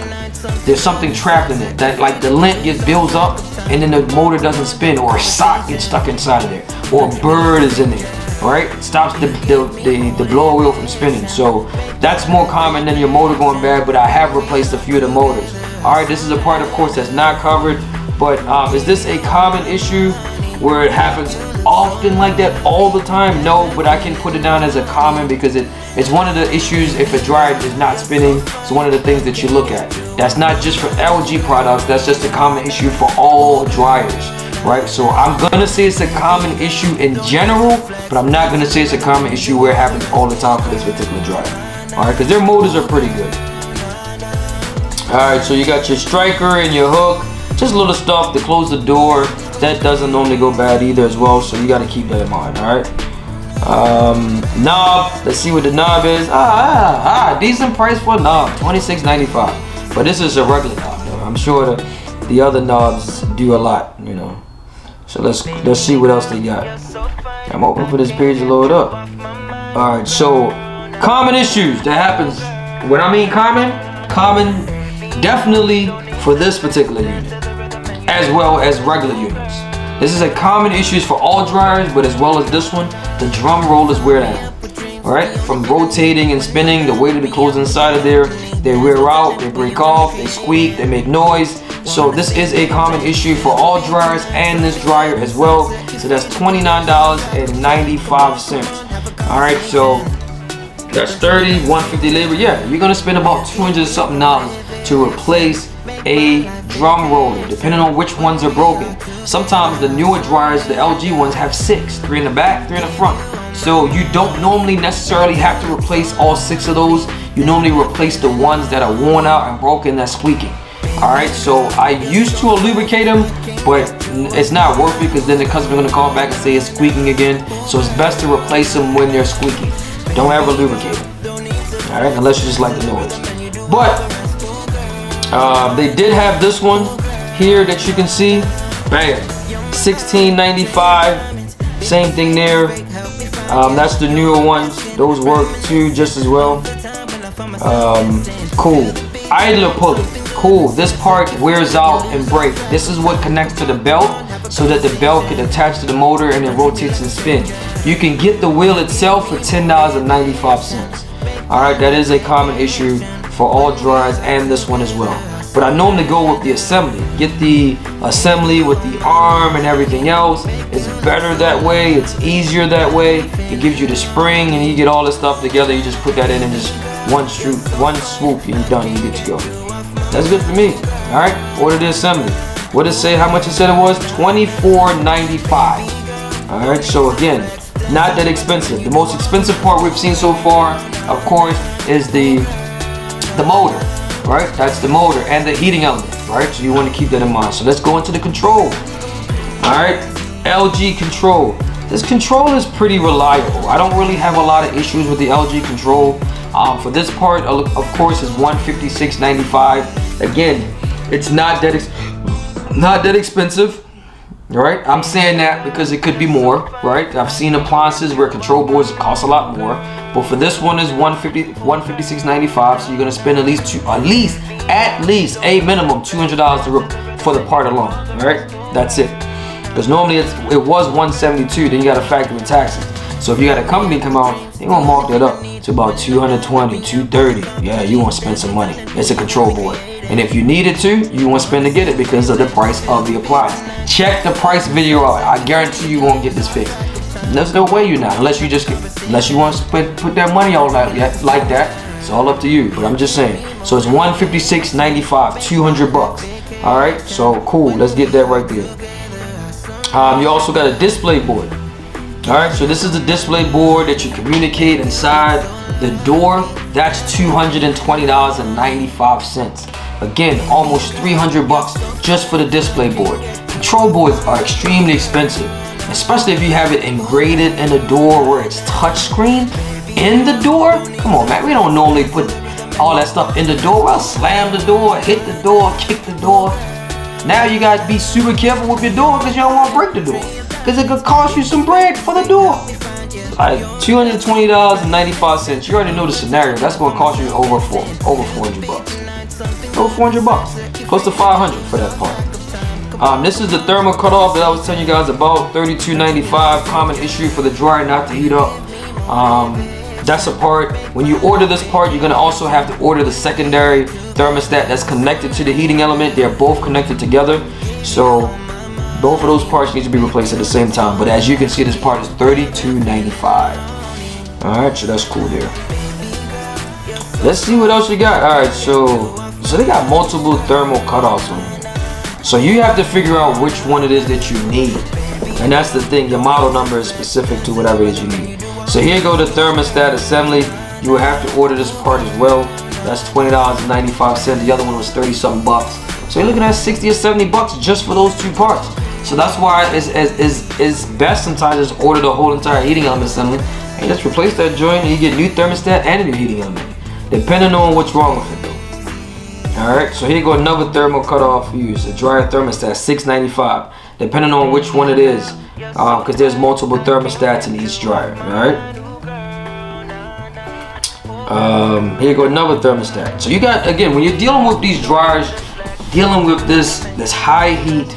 There's something trapped in it, that like the lint builds up and then the motor doesn't spin, or a sock gets stuck inside of there, or a bird is in there, right? It stops the blower wheel from spinning. So that's more common than your motor going bad, but I have replaced a few of the motors. All right, this is a part, of course, that's not covered, but is this a common issue where it happens often like that all the time? No, but I can put it down as a common because it's one of the issues. If a dryer is not spinning, it's one of the things that you look at. That's not just for LG products, that's just a common issue for all dryers, right? So I'm gonna say it's a common issue in general, but I'm not gonna say it's a common issue where it happens all the time for this particular dryer. All right, because their motors are pretty good. All right, so you got your striker and your hook, just little stuff to close the door. That doesn't normally go bad either as well, so you got to keep that in mind. All right. Knob, let's see what the knob is. Decent price for a knob, $26.95. But this is a regular knob though. I'm sure the other knobs do a lot, you know. So let's see what else they got. I'm hoping for this page to load up. Alright, so common issues that happens. When I mean common definitely for this particular unit, as well as regular units. This is a common issue for all dryers, but as well as this one, the drum rollers wear down. Alright, from rotating and spinning, the weight of the clothes inside of there, they wear out, they break off, they squeak, they make noise. So this is a common issue for all dryers and this dryer as well. So that's $29.95. Alright, so that's $30, $150 labor. Yeah, you're gonna spend about $200 something to replace a drum roller, depending on which ones are broken. Sometimes the newer dryers, the LG ones, have 6, 3 in the back, 3 in the front. So you don't normally necessarily have to replace all 6 of those. You normally replace the ones that are worn out and broken, that's squeaking. Alright, so I used to lubricate them, but it's not worth it because then the customer's gonna call back and say it's squeaking again. So it's best to replace them when they're squeaking. Don't ever lubricate them. Alright, unless you just like the noise. But they did have this one here that you can see. Bam, $16.95. Same thing there. That's the newer ones. Those work too just as well. Cool. Idler pulley. Cool. This part wears out and breaks. This is what connects to the belt so that the belt can attach to the motor and it rotates and spins. You can get the wheel itself for $10.95. Alright, that is a common issue for all dryers and this one as well. But I normally go with the assembly. Get the assembly with the arm and everything else. It's better that way. It's easier that way. It gives you the spring and you get all this stuff together. You just put that in and just one swoop and you're done. You get to go. That's good for me. All right. Order the assembly. What did it say? How much it said it was? $24.95. All right. So again, not that expensive. The most expensive part we've seen so far, of course, is the motor. Right, that's the motor and the heating element, right? So you want to keep that in mind. So let's go into the control. All right, LG control. This control is pretty reliable. I don't really have a lot of issues with the LG control. For this part, of course, is $156.95. Again, it's not that expensive. Right, I'm saying that because it could be more, right? I've seen appliances where control boards cost a lot more, but for this one is $156.95. So you're gonna spend at least a minimum $200 for the part alone. All right, that's it. Because normally it was $172. Then you got to factor in taxes. So if you got a company come out, they gonna mark that up to about $220, $230. Yeah, you want to spend some money. It's a control board. And if you needed to, you want to spend to get it because of the price of the appliance. Check the price video out. I guarantee you won't get this fixed. There's no way you're not, unless you want to put that money out like that. It's all up to you. But I'm just saying. So it's $156.95, $200. All right. So cool. Let's get that right there. You also got a display board. All right. So this is the display board that you communicate inside the door. That's $220.95. Again, almost $300 just for the display board. Control boards are extremely expensive, especially if you have it engraved in the door where it's touchscreen in the door. Come on, man, we don't normally put all that stuff in the door. Well, slam the door, hit the door, kick the door. Now you guys be super careful with your door because you don't want to break the door, because it could cost you some bread for the door. Like $220.95. You already know the scenario. That's going to cost you over $400. Over $400, close to $500 for that part. This is the thermal cutoff that I was telling you guys about. $32.95. Common issue for the dryer not to heat up. That's a part. When you order this part, you're gonna also have to order the secondary thermostat that's connected to the heating element. They're both connected together, so both of those parts need to be replaced at the same time. But as you can see, this part is $32.95. All right, so that's cool there. Let's see what else you got. All right, so they got multiple thermal cutoffs on here. So you have to figure out which one it is that you need. And that's the thing, your model number is specific to whatever it is you need. So here go the thermostat assembly. You will have to order this part as well. That's $20.95. The other one was 30 something bucks. So you're looking at 60 or 70 bucks just for those two parts. So that's why it's best sometimes just order the whole entire heating element assembly and just replace that joint, and you get new thermostat and a new heating element, depending on what's wrong with it though. Alright, so here you go, another thermal cutoff fuse, a dryer thermostat, $6.95, depending on which one it is, because there's multiple thermostats in each dryer. Alright. Here you go, another thermostat. So you got, again, when you're dealing with these dryers, dealing with this high heat,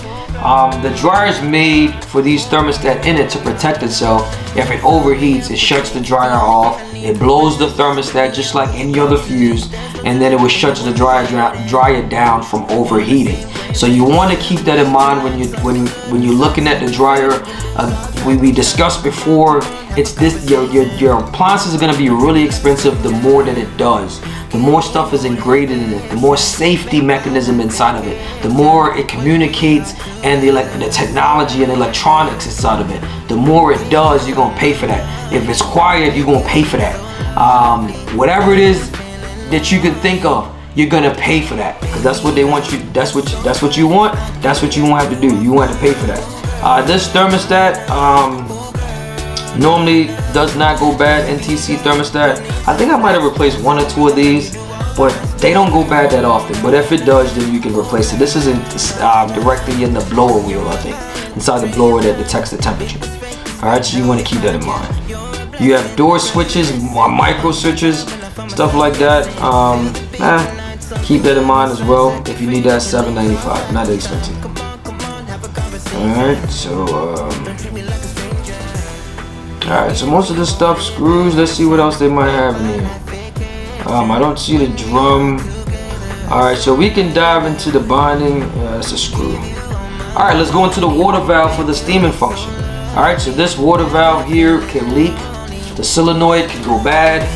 the dryer is made for these thermostat in it to protect itself. If it overheats, it shuts the dryer off. It blows the thermostat just like any other fuse, and then it will shut the dryer down from overheating. So you want to keep that in mind when you're looking at the dryer. We discussed before, it's this, your appliances are going to be really expensive the more that it does. The more stuff is engraved in it, the more safety mechanism inside of it, the more it communicates, and the technology and electronics inside of it, the more it does, you're gonna pay for that. If it's quiet, you're gonna pay for that. Whatever it is that you can think of, you're gonna pay for that, because that's what they want you. That's what you want. That's what you won't have to do. You want to pay for that. This thermostat normally does not go bad. NTC thermostat. I think I might have replaced 1 or 2 of these, but they don't go bad that often. But if it does, then you can replace it. This isn't directly in the blower wheel, I think, inside the blower that detects the temperature. All right, so you want to keep that in mind. You have door switches, micro switches, stuff like that. Keep that in mind as well. If you need that, $7.95, not expensive. All right, so. Alright, so most of this stuff, screws. Let's see what else they might have in here. I don't see the drum. Alright, so we can dive into the binding. That's a screw. Alright, let's go into the water valve for the steaming function. Alright, so this water valve here can leak. The solenoid can go bad.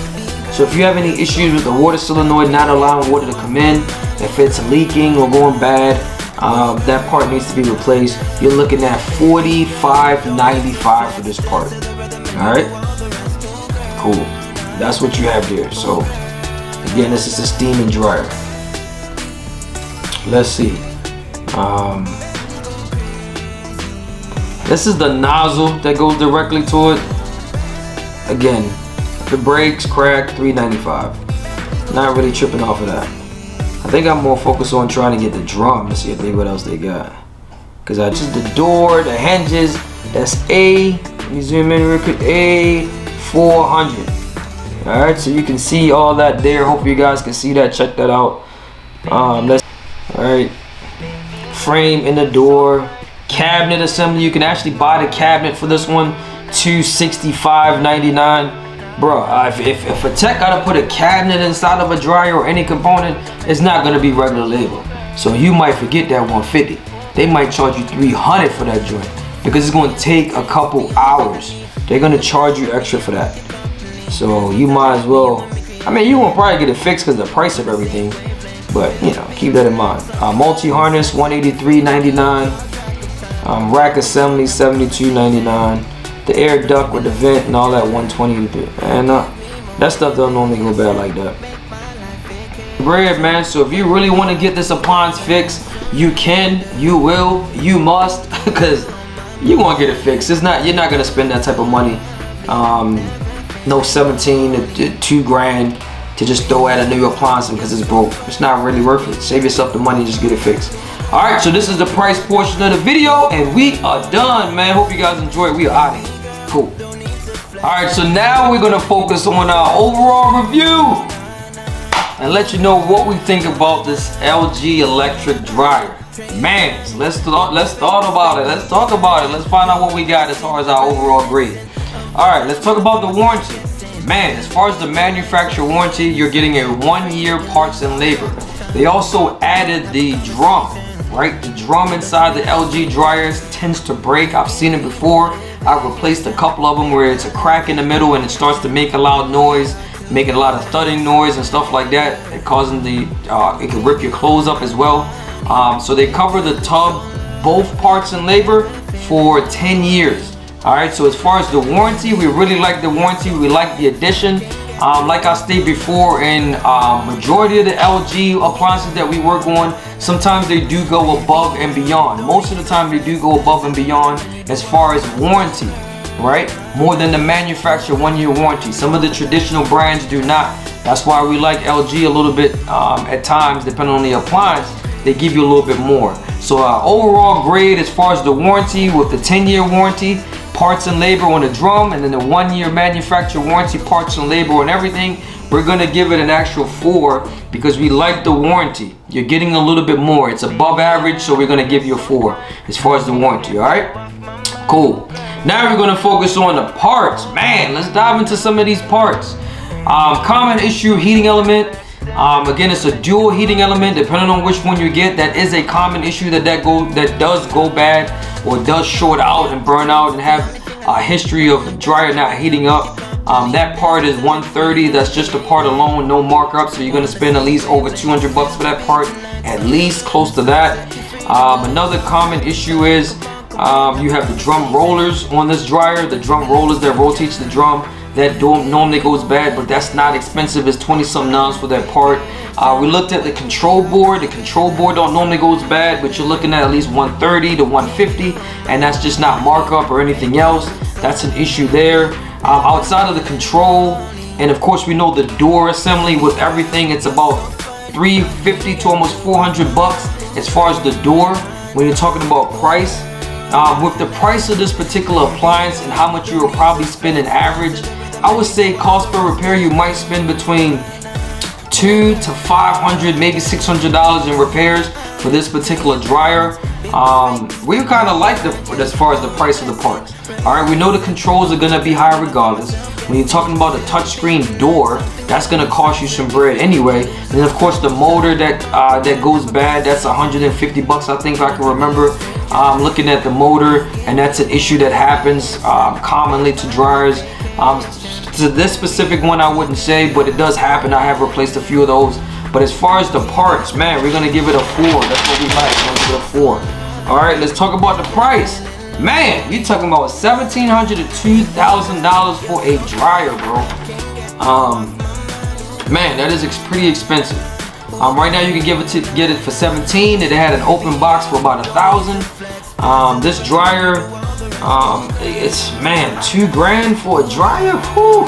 So if you have any issues with the water solenoid not allowing water to come in, if it's leaking or going bad, that part needs to be replaced. You're looking at $45.95 for this part. Alright, cool. That's what you have there. So again, this is a steaming dryer. Let's see. This is the nozzle that goes directly to it. Again, if it breaks, crack, $3.95. Not really tripping off of that. I think I'm more focused on trying to get the drum to see if what else they got. Because I just the door, the hinges. That's A. Let me zoom in real quick. A400. All right, so you can see all that there. Hope you guys can see that. Check that out. All right. Frame in the door. Cabinet assembly. You can actually buy the cabinet for this one. $265.99. Bro, if a tech gotta put a cabinet inside of a dryer or any component, it's not gonna be regular labor. So you might forget that $150. They might charge you $300 for that joint, because it's going to take a couple hours. They're going to charge you extra for that. So you might as well, I mean, you won't probably get it fixed because of the price of everything, but you know, keep that in mind. Multi-harness, $183.99. Rack assembly, $72.99. The air duct with the vent and all that, $120. And that stuff don't normally go bad like that. Bread, man. So if you really want to get this appliance fixed, you can, you will, you must, because you want to get it fixed. It's not, you're not gonna spend that type of money. No 17 to 2 grand to just throw at a new appliance because it's broke. It's not really worth it. Save yourself the money, just get it fixed. All right, so this is the price portion of the video, and we are done, man. Hope you guys enjoyed. We are out of here. Cool. All right, so now we're gonna focus on our overall review and let you know what we think about this LG electric dryer. Man, so let's talk about it. Let's talk about it. Let's find out what we got as far as our overall grade. All right, let's talk about the warranty. Man, as far as the manufacturer warranty, you're getting a 1-year parts and labor. They also added the drum, right? The drum inside the LG dryers tends to break. I've seen it before. I've replaced a couple of them where it's a crack in the middle and it starts to make a loud noise, making a lot of thudding noise and stuff like that. It causing it can rip your clothes up as well. So they cover the tub, both parts and labor, for 10 years. All right, so as far as the warranty, we really like the warranty. We like the addition. Like I stated before, in majority of the LG appliances that we work on, sometimes they do go above and beyond. Most of the time they do go above and beyond as far as warranty, right? More than the manufacturer 1-year warranty. Some of the traditional brands do not. That's why we like LG a little bit at times, depending on the appliance, they give you a little bit more. So overall grade as far as the warranty, with the 10-year warranty, parts and labor on the drum, and then the 1-year manufacturer warranty, parts and labor on everything, we're gonna give it an actual 4 because we like the warranty. You're getting a little bit more. It's above average, so we're gonna give you a 4 as far as the warranty, all right? Cool. Now we're gonna focus on the parts. Man, let's dive into some of these parts. Common issue, heating element. Again, it's a dual heating element. Depending on which one you get, that is a common issue that does go bad or does short out and burn out and have a history of dryer not heating up. That part is $130. That's just the part alone, no markup. So you're gonna spend at least over $200 for that part, at least close to that. Another common issue is you have the drum rollers on this dryer. The drum rollers that rotates the drum. That normally goes bad, but that's not expensive. It's 20-something dollars for that part. We looked at the control board. The control board don't normally goes bad, but you're looking at least $130 to $150, and that's just not markup or anything else. That's an issue there. Outside of the control, and of course we know the door assembly with everything, it's about $350 to almost $400 as far as the door. When you're talking about price, with the price of this particular appliance and how much you will probably spend an average, I would say cost per repair, you might spend between $200 to $500, maybe $600 in repairs for this particular dryer. We kind of like as far as the price of the parts. All right, we know the controls are gonna be high regardless. When you're talking about the touchscreen door, that's gonna cost you some bread anyway. And then of course the motor that goes bad, that's $150, I think I can remember. Looking at the motor, and that's an issue that happens commonly to dryers. To this specific one, I wouldn't say, but it does happen. I have replaced a few of those. But as far as the parts, man, we're gonna give it a 4. That's what we like. We're gonna give it a 4. All right, let's talk about the price. Man, you're talking about $1,700 to $2,000 for a dryer, bro. Man, that is pretty expensive. Right now you can get it for $17. It had an open box for about $1,000. This dryer, it's $2,000 for a dryer. Whew.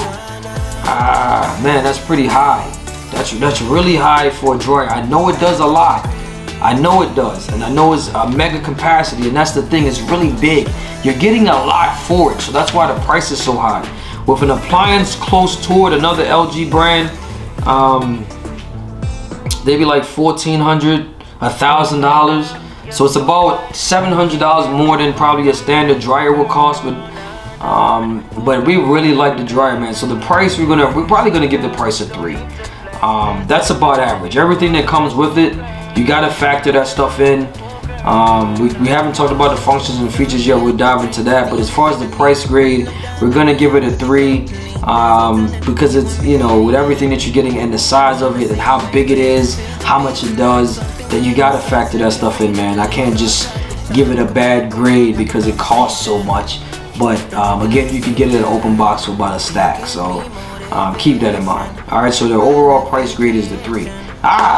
Man, that's pretty high. That's really high for a dryer. I know it does a lot. I know it does, and I know it's a mega capacity, and that's the thing. It's really big. You're getting a lot for it, so that's why the price is so high. With an appliance close to it, another LG brand, they be like $1,400, $1,000. So it's about $700 more than probably a standard dryer will cost. But we really like the dryer, man. So the price we're probably gonna give the price a 3. That's about average. Everything that comes with it, you gotta factor that stuff in. We haven't talked about the functions and features yet. We'll dive into that. But as far as the price grade, we're gonna give it a 3 because it's, you know, with everything that you're getting and the size of it and how big it is, how much it does, that you gotta factor that stuff in, man. I can't just give it a bad grade because it costs so much. But again, you can get it in an open box for about a stack. So keep that in mind. All right, so the overall price grade is the 3.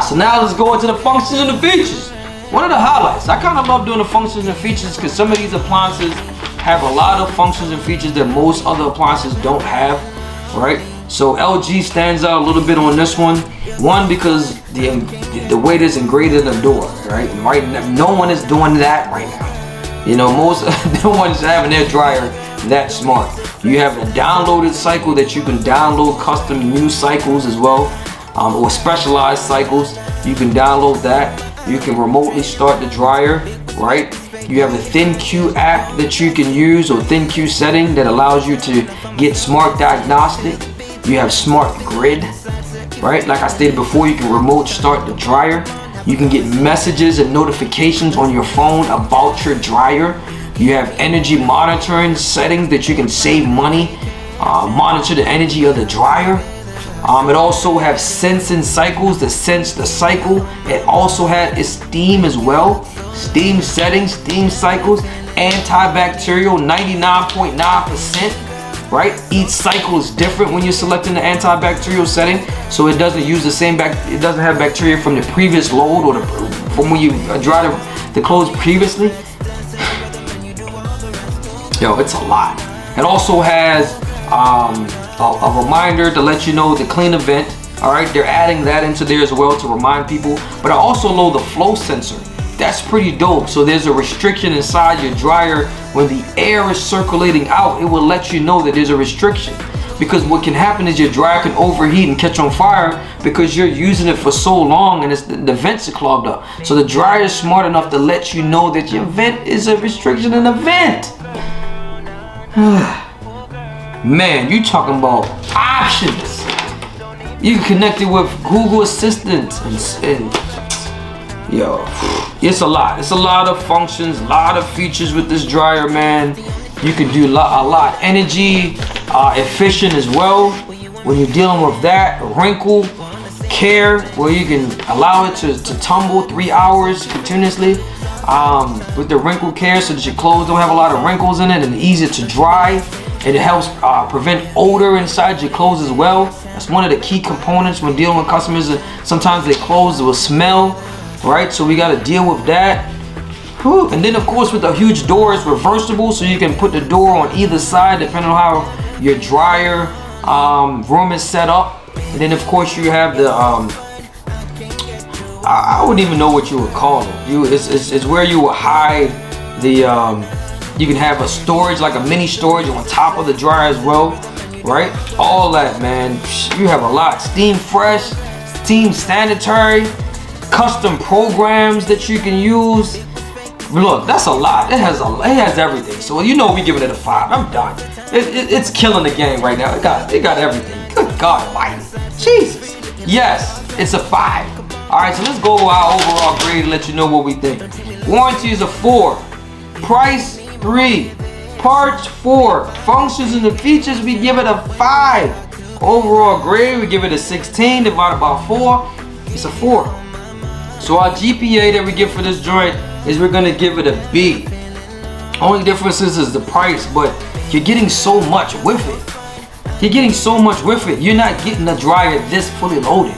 So now let's go into the functions and the features. One of the highlights, I kind of love doing the functions and features because some of these appliances have a lot of functions and features that most other appliances don't have, right? So LG stands out a little bit on this one. One, because the way it is engraved in the door, right? Right now, no one is doing that right now. You know, no one's having their dryer that smart. You have a downloaded cycle that you can download custom new cycles as well, or specialized cycles. You can download that. You can remotely start the dryer, right? You have a ThinQ app that you can use, or ThinQ setting that allows you to get smart diagnostic. You have smart grid, right? Like I stated before, you can remote start the dryer. You can get messages and notifications on your phone about your dryer. You have energy monitoring settings that you can save money, monitor the energy of the dryer. It also has sensing cycles to sense the cycle. It also has its steam as well. Steam settings, steam cycles, antibacterial 99.9%, right? Each cycle is different when you're selecting the antibacterial setting, so it doesn't use the same it doesn't have bacteria from the previous load or from when you dry the clothes previously. Yo, it's a lot. It also has a reminder to let you know the clean event. All right, they're adding that into there as well to remind people. But I also load the flow sensor. That's pretty dope. So there's a restriction inside your dryer. When the air is circulating out, it will let you know that there's a restriction. Because what can happen is your dryer can overheat and catch on fire because you're using it for so long and the vents are clogged up. So the dryer is smart enough to let you know that your vent is a restriction in the vent. Man, you talking about options. You can connect it with Google Assistant and yo, it's a lot. It's a lot of functions, a lot of features with this dryer, man. You can do a lot. Energy efficient as well when you're dealing with that. Wrinkle care, where you can allow it to tumble 3 hours continuously with the wrinkle care, so that your clothes don't have a lot of wrinkles in it and easy to dry. And it helps prevent odor inside your clothes as well. That's one of the key components when dealing with customers. Sometimes their clothes will smell, right? So we got to deal with that. Whew. And then of course with the huge door, it's reversible, so you can put the door on either side depending on how your dryer room is set up. And then of course you have the I wouldn't even know what you would call it. It's where you would hide the you can have a storage, like a mini storage on top of the dryer as well, right? All that, man. You have a lot. Steam fresh, steam sanitary, custom programs that you can use. Look, that's a lot. It has everything. So you know we giving it a 5. I'm done. It's killing the game right now. It got everything. Good God Almighty. Jesus. Yes, it's a 5. All right, so let's go our overall grade and let you know what we think. Warranty is a 4. Price 3. Parts 4. Functions and the features, we give it a 5. Overall grade, we give it a 16 divided by 4. It's a 4. So our GPA that we give for this joint is we're gonna give it a B. Only difference is the price, but you're getting so much with it. You're getting so much with it. You're not getting a dryer this fully loaded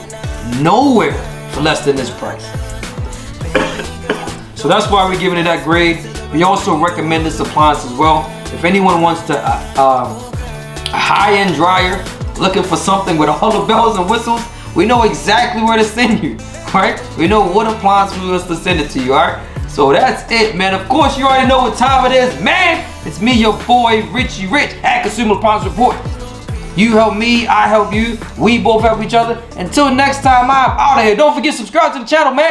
nowhere for less than this price. So that's why we're giving it that grade. We also recommend this appliance as well. If anyone wants to a high-end dryer, looking for something with all the bells and whistles, we know exactly where to send you, right? We know what appliance we want to send it to you, all right? So that's it, man. Of course, you already know what time it is, man. It's me, your boy, Richie Rich, at Consumer Appliance Report. You help me, I help you. We both help each other. Until next time, I'm out of here. Don't forget to subscribe to the channel, man.